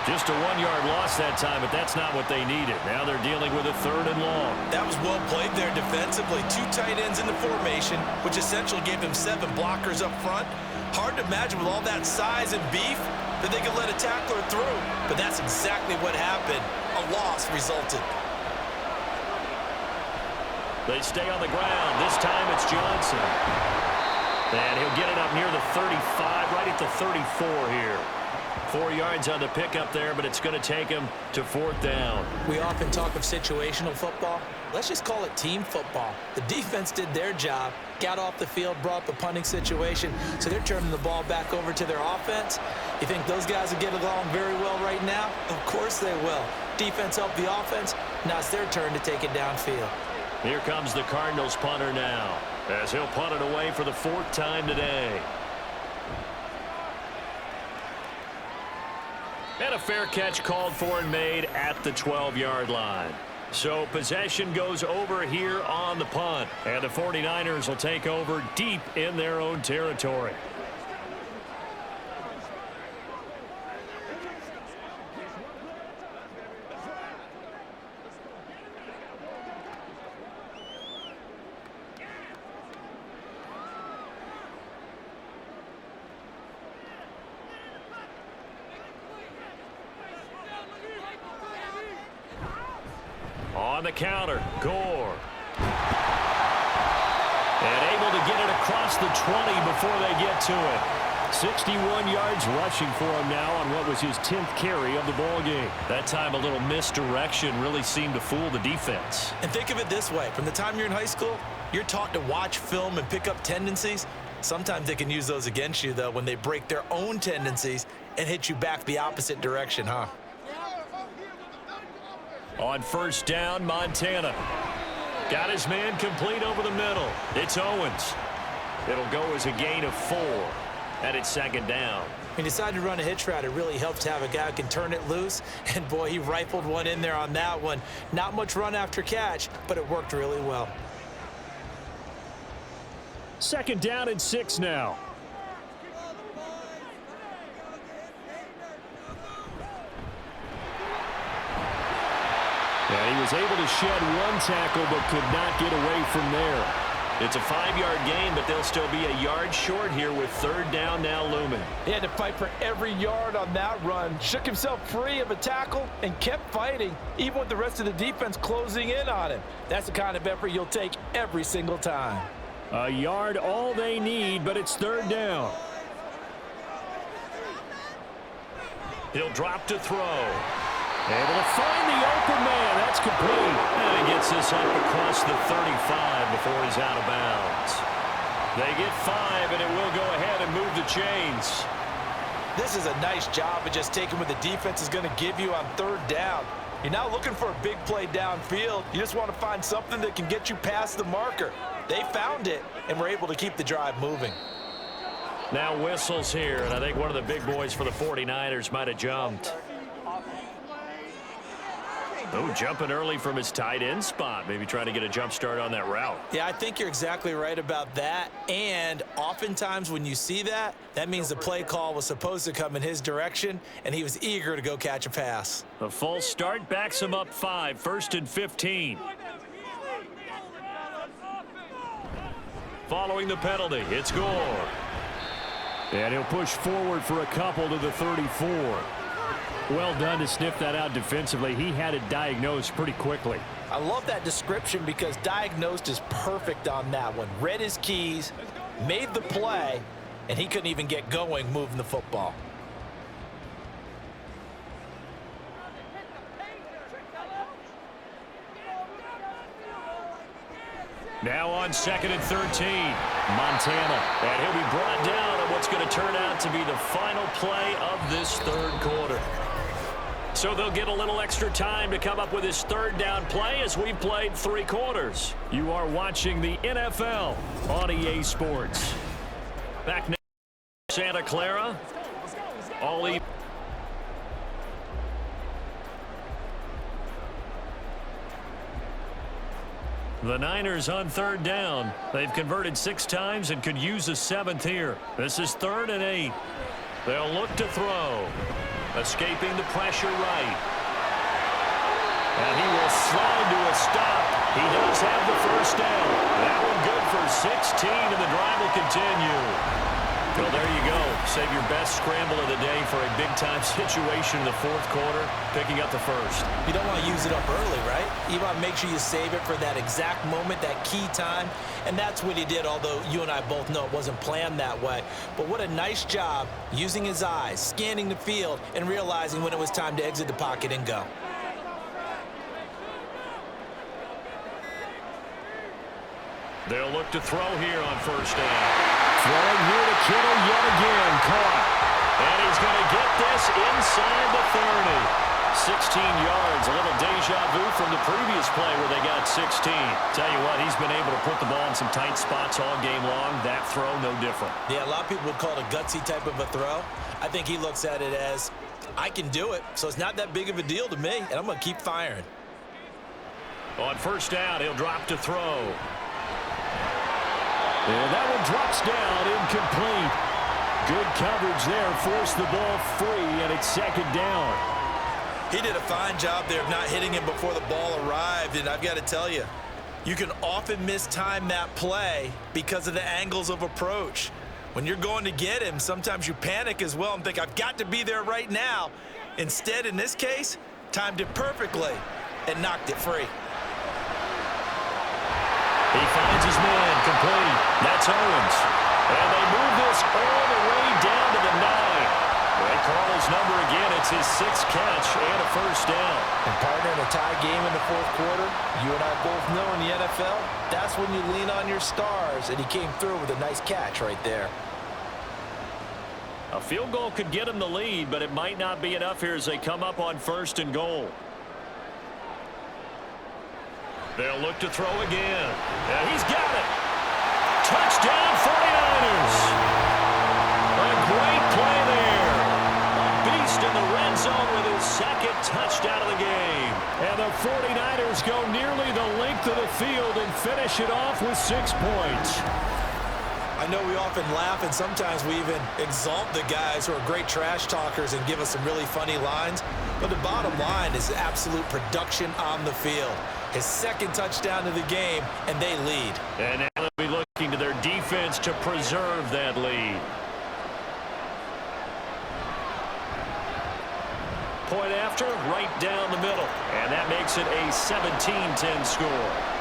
Just a 1-yard loss that time, but that's not what they needed. Now they're dealing with a 3rd and long. That was well played there defensively. 2 tight ends in the formation, which essentially gave them 7 blockers up front. Hard to imagine with all that size and beef that they could let a tackler through. But that's exactly what happened. A loss resulted. They stay on the ground. This time it's Johnson. And he'll get it up near the 35, right at the 34 here. 4 yards on the pickup there, but it's going to take him to 4th down. We often talk of situational football. Let's just call it team football. The defense did their job, got off the field, brought the punting situation, so they're turning the ball back over to their offense. You think those guys will get along very well right now? Of course they will. Defense helped the offense. Now it's their turn to take it downfield. Here comes the Cardinals punter now, as he'll punt it away for the 4th time today. And a fair catch called for and made at the 12-yard line. So possession goes over here on the punt. And the 49ers will take over deep in their own territory. On the counter, Gore. And able to get it across the 20 before they get to it. 61 yards rushing for him now on what was his 10th carry of the ball game. That time a little misdirection really seemed to fool the defense. And think of it this way. From the time you're in high school, you're taught to watch film and pick up tendencies. Sometimes they can use those against you, though, when they break their own tendencies and hit you back the opposite direction, huh? On 1st down, Montana. Got his man complete over the middle. It's Owens. It'll go as a gain of 4. And it's 2nd down. He decided to run a hitch route. It really helps to have a guy who can turn it loose. And, boy, he rifled one in there on that one. Not much run after catch, but it worked really well. 2nd down and 6 now. And he was able to shed 1 tackle but could not get away from there. It's a 5-yard gain, but they'll still be a yard short here with 3rd down now looming. He had to fight for every yard on that run. Shook himself free of a tackle and kept fighting, even with the rest of the defense closing in on him. That's the kind of effort you'll take every single time. A yard all they need, but it's 3rd down. He'll drop to throw. Able to find the open man. That's complete. And he gets this up across the 35 before he's out of bounds. They get 5, and it will go ahead and move the chains. This is a nice job of just taking what the defense is going to give you on 3rd down. You're not looking for a big play downfield. You just want to find something that can get you past the marker. They found it, and were able to keep the drive moving. Now whistles here, and I think one of the big boys for the 49ers might have jumped. Oh, jumping early from his tight end spot. Maybe trying to get a jump start on that route. Yeah, I think you're exactly right about that. And oftentimes when you see that, that means the play call was supposed to come in his direction, and he was eager to go catch a pass. A false start backs him up 5, 1st and 15. Following the penalty, it's Gore. And he'll push forward for a couple to the 34. Well done to sniff that out defensively. He had it diagnosed pretty quickly. I love that description because diagnosed is perfect on that one. Read his keys, made the play, and he couldn't even get going moving the football. Now on 2nd and 13, Montana. And he'll be brought down on what's going to turn out to be the final play of this third quarter. So they'll get a little extra time to come up with his third down play as we've played 3 quarters. You are watching the NFL on EA Sports. Back now, Santa Clara. All even. The Niners on 3rd down. They've converted 6 times and could use a 7th here. This is 3rd and 8. They'll look to throw. Escaping the pressure right. And he will slide to a stop. He does have the first down. That one good for 16, and the drive will continue. Well, there you go. Save your best scramble of the day for a big-time situation in the 4th quarter, picking up the first. You don't want to use it up early, right? You want to make sure you save it for that exact moment, that key time, and that's what he did, although you and I both know it wasn't planned that way. But what a nice job using his eyes, scanning the field, and realizing when it was time to exit the pocket and go. They'll look to throw here on 1st down. Throwing here to Kittle yet again. Caught. And he's going to get this inside the 30. 16 yards. A little deja vu from the previous play where they got 16. Tell you what, he's been able to put the ball in some tight spots all game long. That throw, no different. Yeah, a lot of people would call it a gutsy type of a throw. I think he looks at it as, I can do it, so it's not that big of a deal to me, and I'm going to keep firing. On 1st down, he'll drop to throw. And that one drops down, incomplete. Good coverage there, forced the ball free, and it's 2nd down. He did a fine job there of not hitting him before the ball arrived, and I've got to tell you, you can often mistime that play because of the angles of approach. When you're going to get him, sometimes you panic as well and think, I've got to be there right now. Instead, in this case, timed it perfectly and knocked it free. He finds his man, complete. That's Owens. And they move this all the way down to the 9. They call his number again. It's his 6th catch and a 1st down. And partner, in a tie game in the 4th quarter, you and I both know in the NFL, that's when you lean on your stars, and he came through with a nice catch right there. A field goal could get him the lead, but it might not be enough here as they come up on 1st and goal. They'll look to throw again. And he's got it. Touchdown 49ers. A great play there. A beast in the red zone with his 2nd touchdown of the game. And the 49ers go nearly the length of the field and finish it off with 6 points. I know we often laugh, and sometimes we even exalt the guys who are great trash talkers and give us some really funny lines. But the bottom line is absolute production on the field. His 2nd touchdown of the game, and they lead. And now they'll be looking to their defense to preserve that lead. Point after, right down the middle. And that makes it a 17-10 score.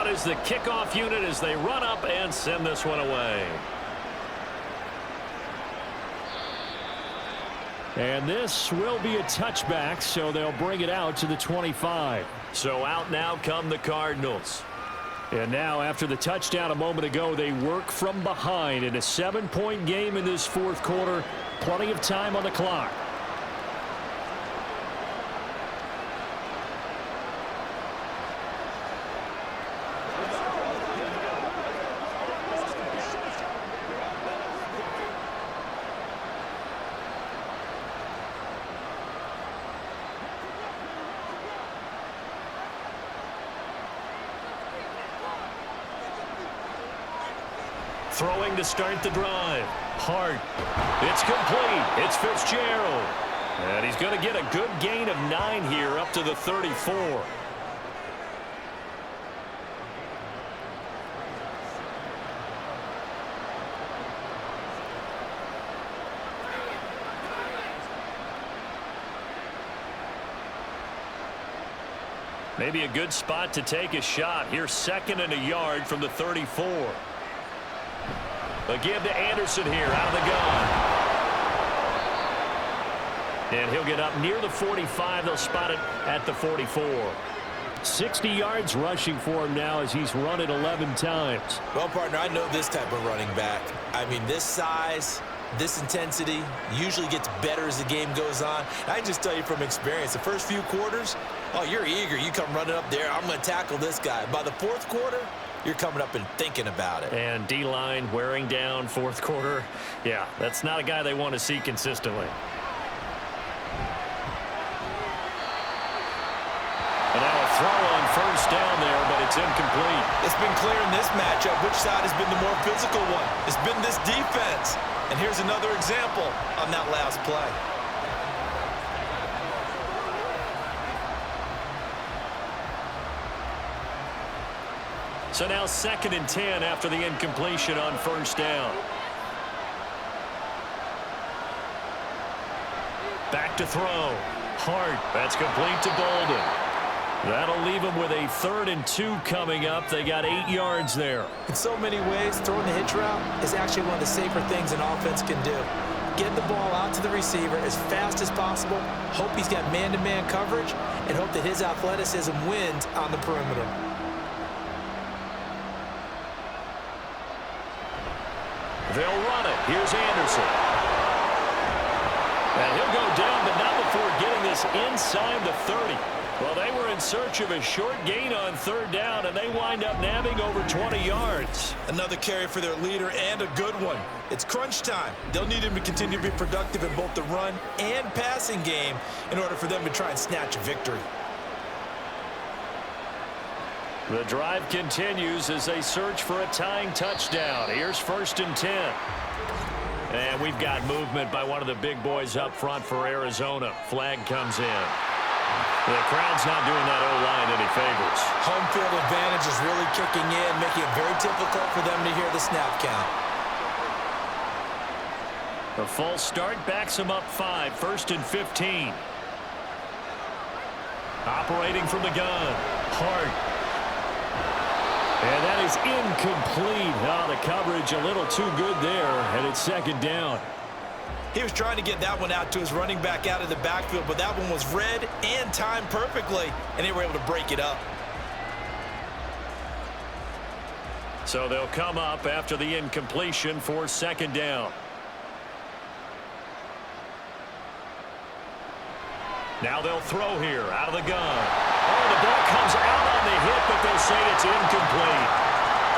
Is the kickoff unit as they run up and send this one away. And this will be a touchback, so they'll bring it out to the 25. So out now come the Cardinals. And now after the touchdown a moment ago, they work from behind in a 7-point game in this 4th quarter. Plenty of time on the clock. Throwing to start the drive. Hart. It's complete. It's Fitzgerald. And he's going to get a good gain of 9 here up to the 34. Maybe a good spot to take a shot. Here's 2nd and a yard from the 34. A give to Anderson here out of the gun. And he'll get up near the 45. They'll spot it at the 44. 60 yards rushing for him now as he's run it 11 times. Well, partner, I know this type of running back. I mean, this size, this intensity usually gets better as the game goes on. I can just tell you from experience, the first few quarters, oh, you're eager. You come running up there. I'm going to tackle this guy. By the 4th quarter, you're coming up and thinking about it. And D-line wearing down 4th quarter. Yeah, that's not a guy they want to see consistently. And now a throw on 1st down there, but it's incomplete. It's been clear in this matchup which side has been the more physical one. It's been this defense. And here's another example on that last play. So now 2nd and 10 after the incompletion on 1st down. Back to throw. Hart. That's complete to Bolden. That'll leave them with a 3rd and 2 coming up. They got 8 yards there. In so many ways, throwing the hitch route is actually one of the safer things an offense can do. Get the ball out to the receiver as fast as possible, hope he's got man-to-man coverage, and hope that his athleticism wins on the perimeter. They'll run it. Here's Anderson. And he'll go down, but not before getting this inside the 30. Well, they were in search of a short gain on 3rd down, and they wind up nabbing over 20 yards. Another carry for their leader, and a good one. It's crunch time. They'll need him to continue to be productive in both the run and passing game in order for them to try and snatch a victory. The drive continues as they search for a tying touchdown. Here's 1st and 10. And we've got movement by one of the big boys up front for Arizona. Flag comes in. The crowd's not doing that O-line any favors. Home field advantage is really kicking in, making it very difficult for them to hear the snap count. The false start backs them up 5. 1st and 15. Operating from the gun. Hart. And that is incomplete. Oh, the coverage a little too good there, and it's 2nd down. He was trying to get that one out to his running back out of the backfield, but that one was read and timed perfectly, and they were able to break it up. So they'll come up after the incompletion for 2nd down. Now they'll throw here out of the gun. Oh, the ball comes out on the hit, but they'll say it's incomplete.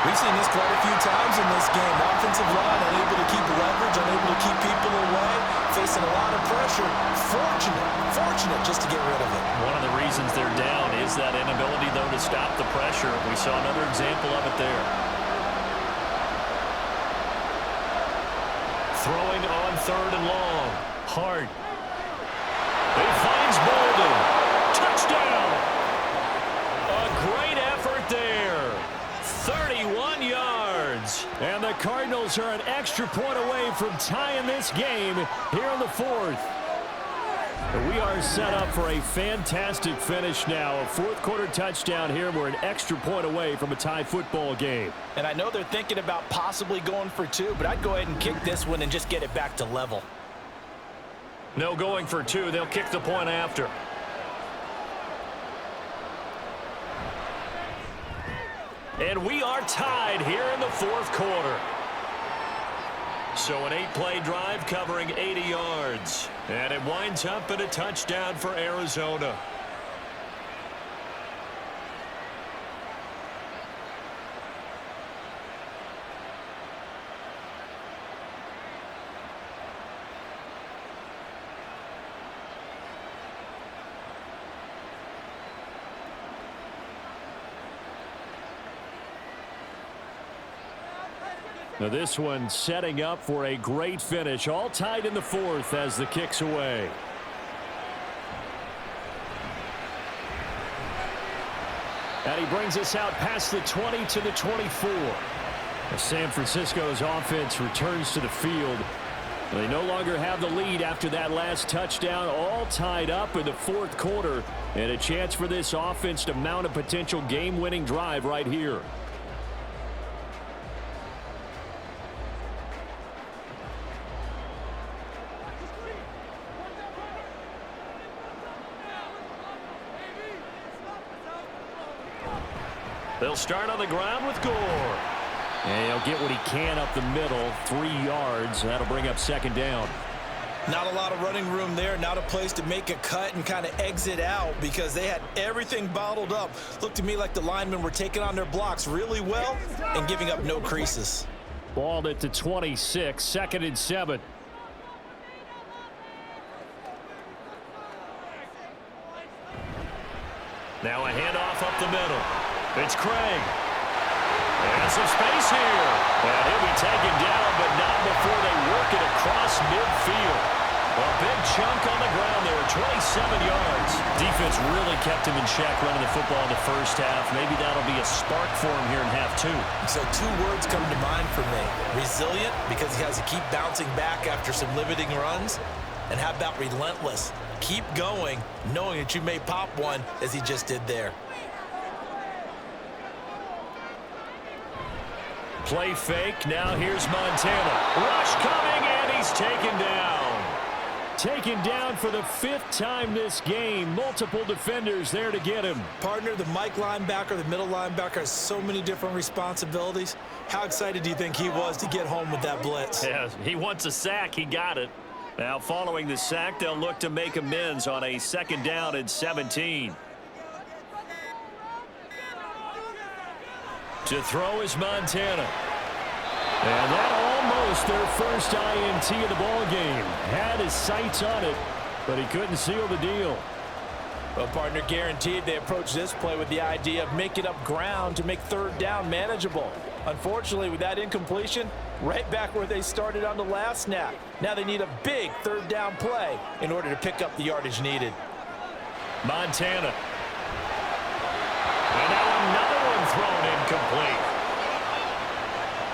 We've seen this quite a few times in this game. Offensive line unable to keep leverage, unable to keep people away, facing a lot of pressure. Fortunate just to get rid of it. One of the reasons they're down is that inability, though, to stop the pressure. We saw another example of it there. Throwing on 3rd and long. Hart. He finds Bolden. Touchdown! A great effort there. 31 yards. And the Cardinals are an extra point away from tying this game here in the 4th. We are set up for a fantastic finish now. A 4th quarter touchdown here. We're an extra point away from a tie football game. And I know they're thinking about possibly going for 2, but I'd go ahead and kick this one and just get it back to level. No going for 2. They'll kick the point after. And we are tied here in the 4th quarter. So an 8-play drive covering 80 yards. And it winds up in a touchdown for Arizona. Now this one setting up for a great finish. All tied in the fourth as the kick's away. And he brings us out past the 20 to the 24. As San Francisco's offense returns to the field. They no longer have the lead after that last touchdown. All tied up in the fourth quarter. And a chance for this offense to mount a potential game-winning drive right here. They'll start on the ground with Gore. And he'll get what he can up the middle, 3 yards. That'll bring up second down. Not a lot of running room there. Not a place to make a cut and kind of exit out because they had everything bottled up. Looked to me like the linemen were taking on their blocks really well and giving up no creases. Balled at the 26, 2nd and 7. Now a handoff up the middle. It's Craig. And some space here. And he'll be taken down, but not before they work it across midfield. A big chunk on the ground there, 27 yards. Defense really kept him in check running the football in the first half. Maybe that'll be a spark for him here in half 2. So 2 words come to mind for me. Resilient, because he has to keep bouncing back after some limiting runs. And how about relentless? Keep going, knowing that you may pop one as he just did there. Play fake. Now here's Montana. Rush coming, and he's taken down. Taken down for the 5th time this game. Multiple defenders there to get him. Partner, the Mike linebacker, the middle linebacker has so many different responsibilities. How excited do you think he was to get home with that blitz? Yeah, he wants a sack. He got it. Now following the sack, they'll look to make amends on a 2nd down and 17. To throw is Montana. And that almost their first INT of the ball game. Had his sights on it, but he couldn't seal the deal. Well, partner, guaranteed they approach this play with the idea of making up ground to make 3rd down manageable. Unfortunately, with that incompletion, right back where they started on the last snap. Now they need a big 3rd down play in order to pick up the yardage needed. Montana. And now another one thrown incomplete.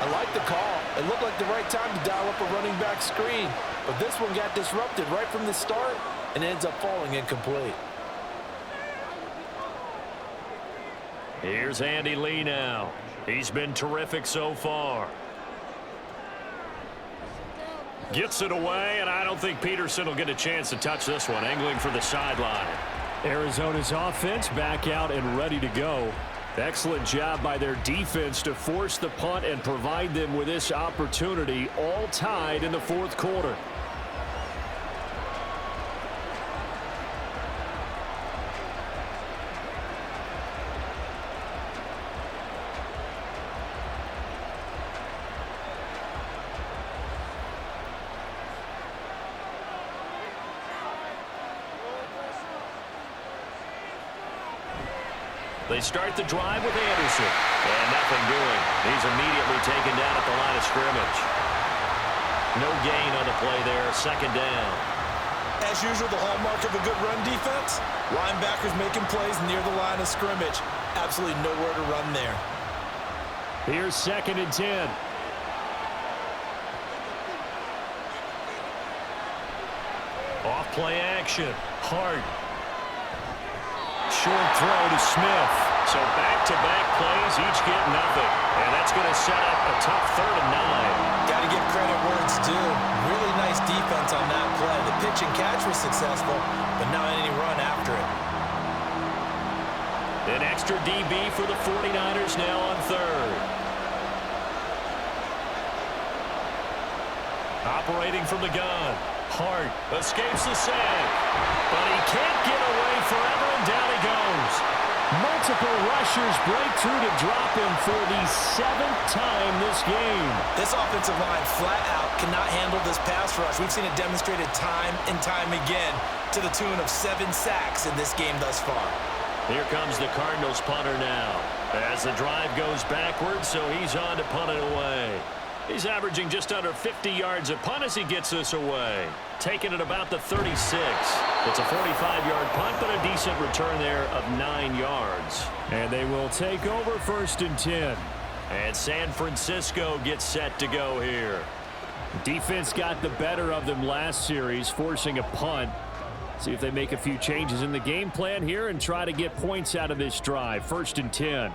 I like the call. It looked like the right time to dial up a running back screen. But this one got disrupted right from the start and ends up falling incomplete. Here's Andy Lee now. He's been terrific so far. Gets it away, and I don't think Peterson will get a chance to touch this one. Angling for the sideline. Arizona's offense back out and ready to go. Excellent job by their defense to force the punt and provide them with this opportunity, all tied in the 4th quarter. They start the drive with Anderson. And nothing doing. He's immediately taken down at the line of scrimmage. No gain on the play there. 2nd down. As usual, the hallmark of a good run defense, linebackers making plays near the line of scrimmage. Absolutely nowhere to run there. Here's 2nd and 10. Off play action. Hart. Short throw to Smith. So back-to-back plays, each get nothing. And that's going to set up a tough 3rd and 9. Got to give credit where it's due. Really nice defense on that play. The pitch and catch was successful, but not any run after it. An extra DB for the 49ers now on 3rd. Operating from the gun. Hart escapes the sack. But he can't get away forever, and down he goes. Multiple rushers break through to drop him for the 7th time this game. This offensive line flat out cannot handle this pass rush. We've seen it demonstrated time and time again to the tune of 7 sacks in this game thus far. Here comes the Cardinals punter now. As the drive goes backwards, so he's on to punt it away. He's averaging just under 50 yards a punt as he gets this away. Taking it about the 36. It's a 45-yard punt, but a decent return there of 9 yards. And they will take over 1st and 10. And San Francisco gets set to go here. Defense got the better of them last series, forcing a punt. See if they make a few changes in the game plan here and try to get points out of this drive. 1st and 10.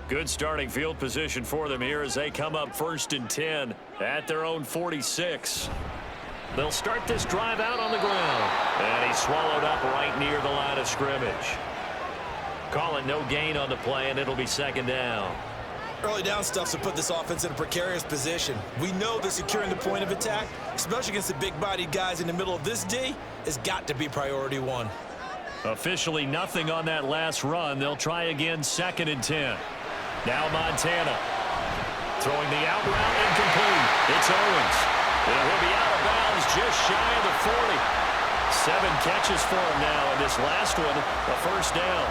Good starting field position for them here as they come up 1st and 10 at their own 46. They'll start this drive out on the ground. And he's swallowed up right near the line of scrimmage. Call it no gain on the play, and it'll be 2nd down. Early down stuff to put this offense in a precarious position. We know that securing the point of attack, especially against the big-bodied guys in the middle of this D, has got to be priority 1. Officially nothing on that last run. They'll try again 2nd and 10. Now Montana. Throwing the out route incomplete. It's Owens. He'll be out of bounds just shy of the 40. 7 catches for him now, and this last one, a 1st down.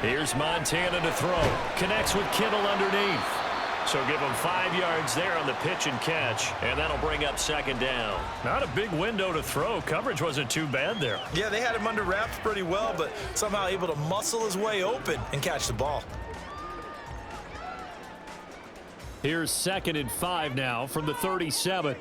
Here's Montana to throw. Connects with Kittle underneath. So give him 5 yards there on the pitch and catch, and that'll bring up 2nd down. Not a big window to throw. Coverage wasn't too bad there. Yeah, they had him under wraps pretty well, but somehow able to muscle his way open and catch the ball. Here's 2nd and 5 now from the 37.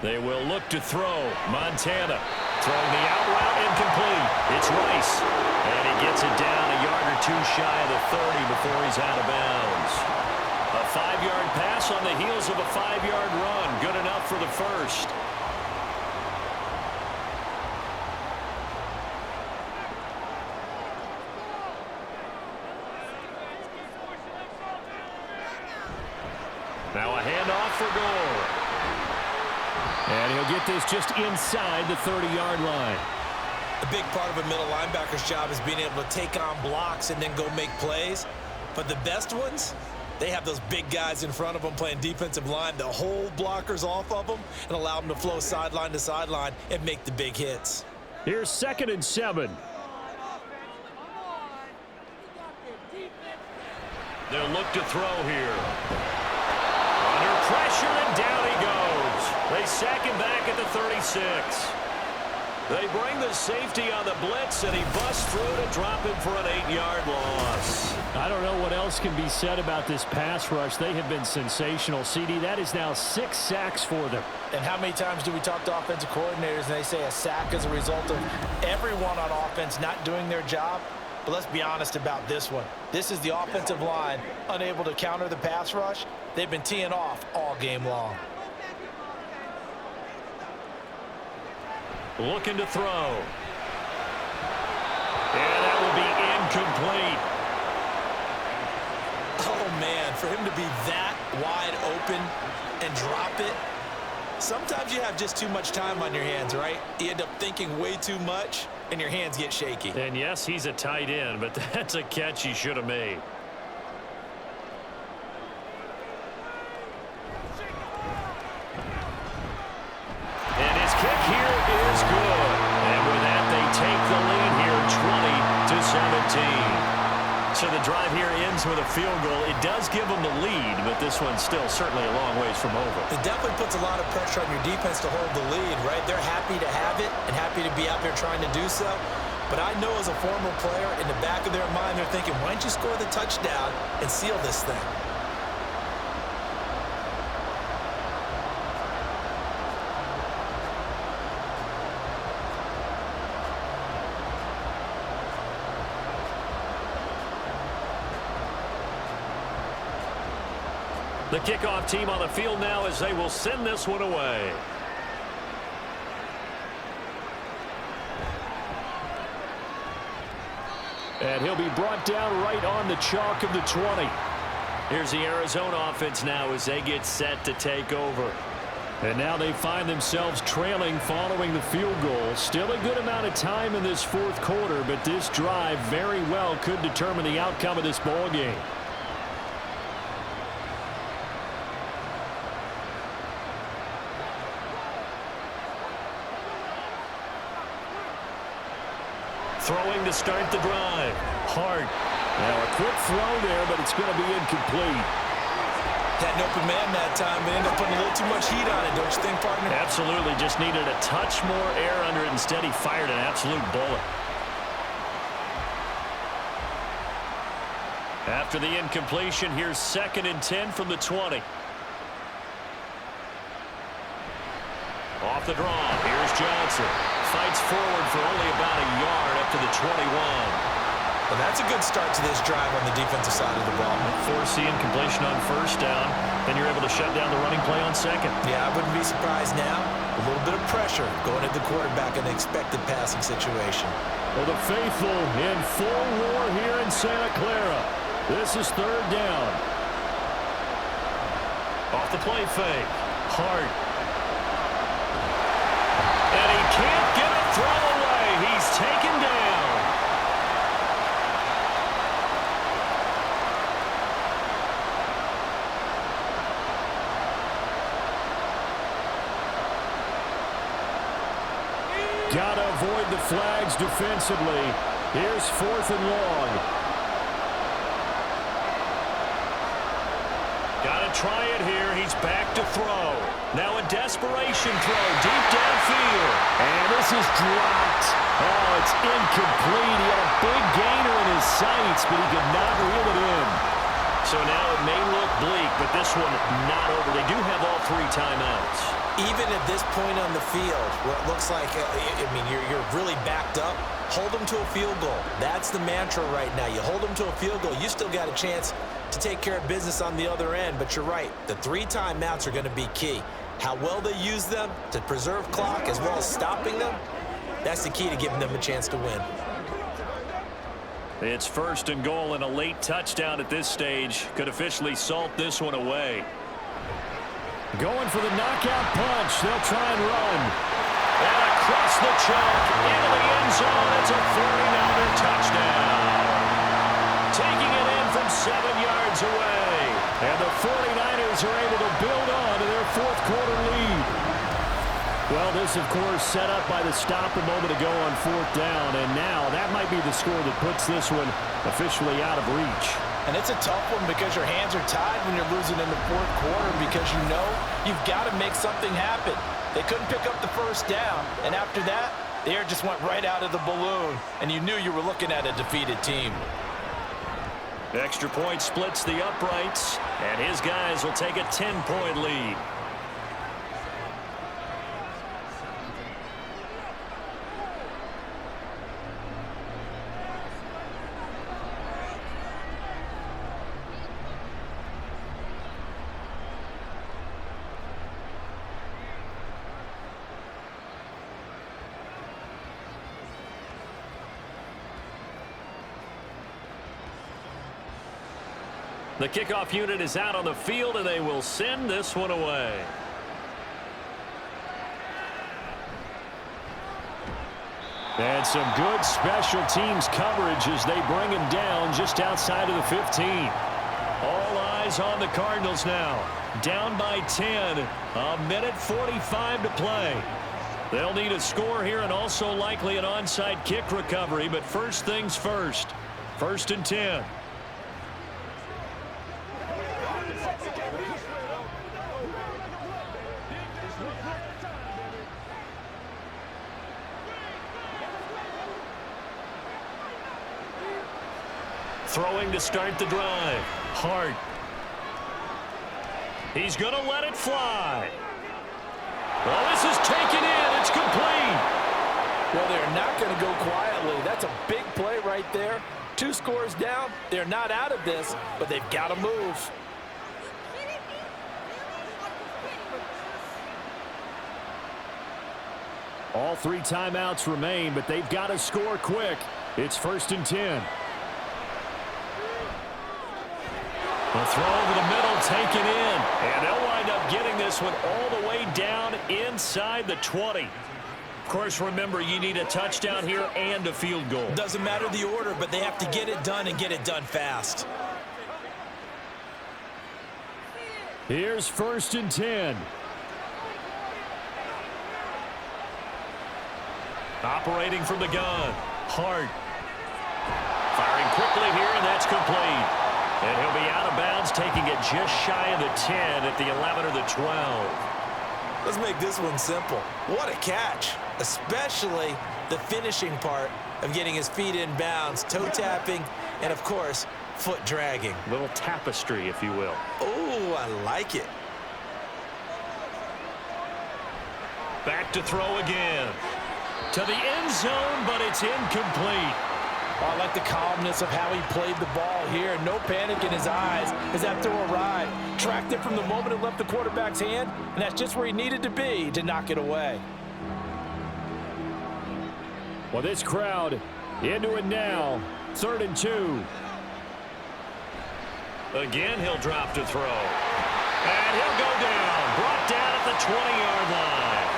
They will look to throw. Montana throwing the out route incomplete. It's Rice. And he gets it down a yard or 2 shy of the 30 before he's out of bounds. A 5-yard pass on the heels of a 5-yard run. Good enough for the 1st. Now a handoff for Gore. And he'll get this just inside the 30-yard line. A big part of a middle linebacker's job is being able to take on blocks and then go make plays. But the best ones, they have those big guys in front of them playing defensive line that hold blockers off of them and allow them to flow sideline to sideline and make the big hits. Here's 2nd and 7. They'll look to throw here. Under pressure, and down he goes. They sack him back at the 36. They bring the safety on the blitz, and he busts through to drop him for an 8-yard loss. I don't know what else can be said about this pass rush. They have been sensational. CD, that is now 6 sacks for them. And how many times do we talk to offensive coordinators and they say a sack is a result of everyone on offense not doing their job? But let's be honest about this one. This is the offensive line unable to counter the pass rush. They've been teeing off all game long. Looking to throw. And that will be incomplete. Oh, man, for him to be that wide open and drop it, sometimes you have just too much time on your hands, right? You end up thinking way too much, and your hands get shaky. And, yes, he's a tight end, but that's a catch he should have made. And his kick here is good. And with that, they take the lead here 20-17. So the drive here ends with a field goal. It does give them the lead, but this one's still certainly a long ways from over. It definitely puts a lot of pressure on your defense to hold the lead, right? They're happy to have it and happy to be out there trying to do so. But I know as a former player, in the back of their mind, they're thinking, why don't you score the touchdown and seal this thing? The kickoff team on the field now as they will send this one away. And he'll be brought down right on the chalk of the 20. Here's the Arizona offense now as they get set to take over. And now they find themselves trailing following the field goal. Still a good amount of time in this fourth quarter, but this drive very well could determine the outcome of this ball game. Throwing to start the drive. Hart. Now a quick throw there, but it's going to be incomplete. Had an open man that time, but ended up putting a little too much heat on it, don't you think, partner? Absolutely. Just needed a touch more air under it. Instead, he fired an absolute bullet. After the incompletion, here's 2nd and 10 from the 20. Off the draw. Here's Johnson. Fights forward for only about a yard up to the 21. Well, that's a good start to this drive on the defensive side of the ball. Force the incompletion on first down. Then you're able to shut down the running play on second. Yeah, I wouldn't be surprised now. A little bit of pressure going at the quarterback in an expected passing situation. Well, the faithful in full roar here in Santa Clara. This is 3rd down. Off the play fake. Hart. And he can't get a throw away. He's taken down. Got to avoid the flags defensively. Here's 4th and long. Got to try it here. He's back to throw. Now a desperation throw deep downfield. And this is dropped. Oh, it's incomplete. He had a big gainer in his sights, but he could not reel it in. So now it may look bleak, but this one not over. They do have all 3 timeouts. Even at this point on the field, where it looks like, you're really backed up, hold them to a field goal. That's the mantra right now. You hold them to a field goal. You still got a chance to take care of business on the other end, but you're right. The 3 timeouts are going to be key. How well they use them to preserve clock as well as stopping them, that's the key to giving them a chance to win. It's 1st and goal, and a late touchdown at this stage could officially salt this one away. Going for the knockout punch. They'll try and run. And across the chalk into the end zone. It's a 49er touchdown. Taking it in from 7 yards away. And the 49ers are able to build on to their 4th quarter lead. Well, this, of course, set up by the stop a moment ago on 4th down. And now that might be the score that puts this one officially out of reach. And it's a tough one because your hands are tied when you're losing in the 4th quarter because you know you've got to make something happen. They couldn't pick up the 1st down, and after that, the air just went right out of the balloon, and you knew you were looking at a defeated team. Extra point splits the uprights, and his guys will take a 10-point lead. The kickoff unit is out on the field, and they will send this one away. And some good special teams coverage as they bring him down just outside of the 15. All eyes on the Cardinals now. Down by 10. A minute 45 to play. They'll need a score here and also likely an onside kick recovery, but first things first. 1st and 10. Throwing to start the drive. Hart. He's going to let it fly. Well, this is taken in. It's complete. Well, they're not going to go quietly. That's a big play right there. 2 scores down. They're not out of this, but they've got to move. All 3 timeouts remain, but they've got to score quick. It's 1st and 10. The throw over the middle taken in. And they'll wind up getting this one all the way down inside the 20. Of course, remember, you need a touchdown here and a field goal. Doesn't matter the order, but they have to get it done and get it done fast. Here's 1st and 10. Operating from the gun. Hart. Firing quickly here, and that's complete. And he'll be out of bounds, taking it just shy of the 10 at the 11 or the 12. Let's make this one simple. What a catch, especially the finishing part of getting his feet in bounds, toe tapping, and, of course, foot dragging. Little tapestry, if you will. Oh, I like it. Back to throw again. To the end zone, but it's incomplete. I like the calmness of how he played the ball here. No panic in his eyes as that throw arrived. Tracked it from the moment it left the quarterback's hand, and that's just where he needed to be to knock it away. Well, this crowd into it now. 3rd and 2. Again, he'll drop to throw. And he'll go down. Brought down at the 20-yard line.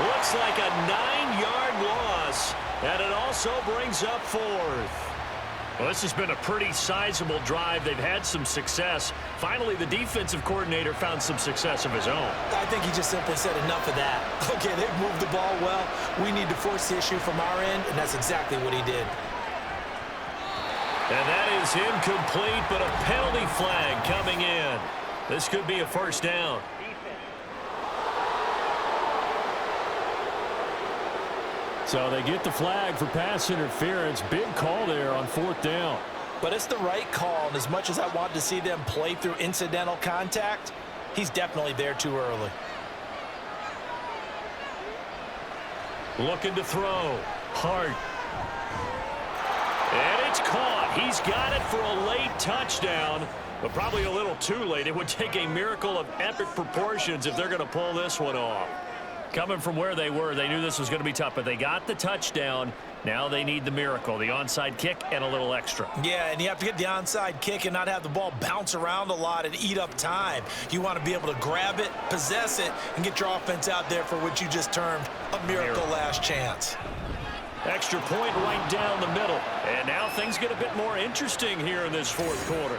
Looks like a 9-yard loss. And it also brings up 4th. Well, this has been a pretty sizable drive. They've had some success. Finally, the defensive coordinator found some success of his own. I think he just simply said enough of that. Okay, they've moved the ball well. We need to force the issue from our end, and that's exactly what he did. And that is incomplete, but a penalty flag coming in. This could be a 1st down. So they get the flag for pass interference. Big call there on 4th down. But it's the right call, and as much as I want to see them play through incidental contact, he's definitely there too early. Looking to throw. Hart. And it's caught. He's got it for a late touchdown, but probably a little too late. It would take a miracle of epic proportions if they're going to pull this one off. Coming from where they were, they knew this was going to be tough, but they got the touchdown. Now they need the miracle, the onside kick and a little extra. Yeah, and you have to get the onside kick and not have the ball bounce around a lot and eat up time. You want to be able to grab it, possess it, and get your offense out there for what you just termed a miracle last chance. Extra point right down the middle. And now things get a bit more interesting here in this 4th quarter.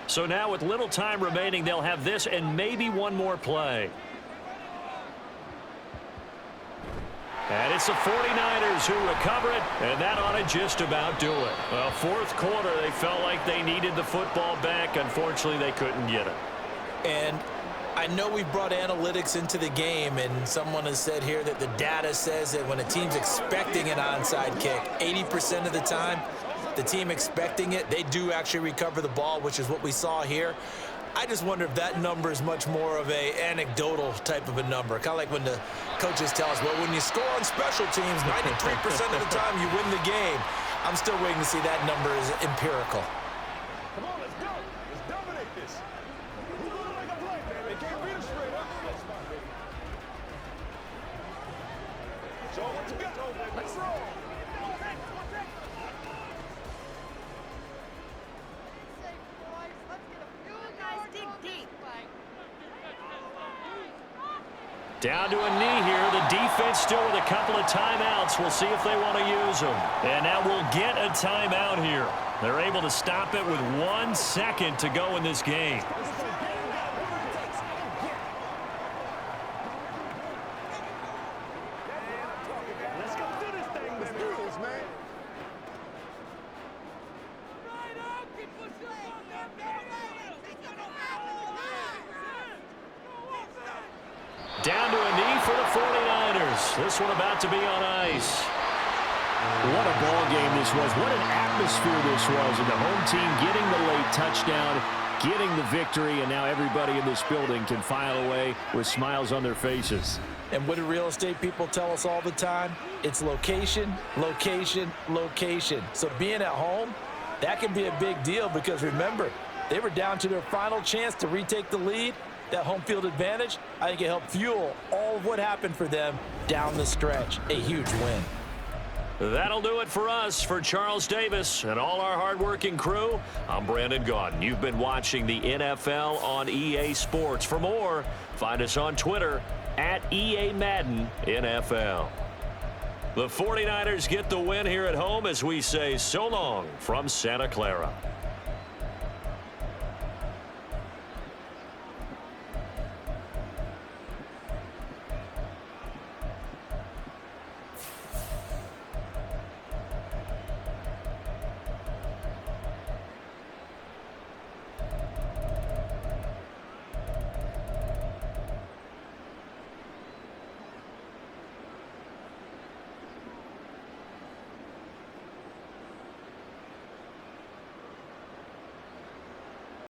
So now with little time remaining, they'll have this and maybe one more play. And it's the 49ers who recover it, and that ought to just about do it. Well, 4th quarter, they felt like they needed the football back. Unfortunately, they couldn't get it. And I know we brought analytics into the game, and someone has said here that the data says that when a team's expecting an onside kick, 80% of the time, the team expecting it, they do actually recover the ball, which is what we saw here. I just wonder if that number is much more of a anecdotal type of a number. Kind of like when the coaches tell us, well, when you score on special teams, 93% of the time you win the game. I'm still waiting to see that number is empirical. Come on, let's go. Let's dominate this. Who's going to make a play, man? They can't beat us straight up. So let's go. Let's roll. Down to a knee here. The defense still with a couple of timeouts. We'll see if they want to use them. And now we'll get a timeout here. They're able to stop it with 1 second to go in this game. Let's go do this thing. Let's do this, man. Down to a knee for the 49ers. This one about to be on ice. What a ball game this was. What an atmosphere this was. And the home team getting the late touchdown, getting the victory, and now everybody in this building can file away with smiles on their faces. And what do real estate people tell us all the time? It's location, location, location. So being at home, that can be a big deal because remember, they were down to their final chance to retake the lead. That home field advantage, I think it helped fuel all of what happened for them down the stretch. A huge win. That'll do it for us. For Charles Davis and all our hardworking crew, I'm Brandon Gaudin. You've been watching the NFL on EA Sports. For more, find us on Twitter at EA Madden NFL. The 49ers get the win here at home as we say so long from Santa Clara.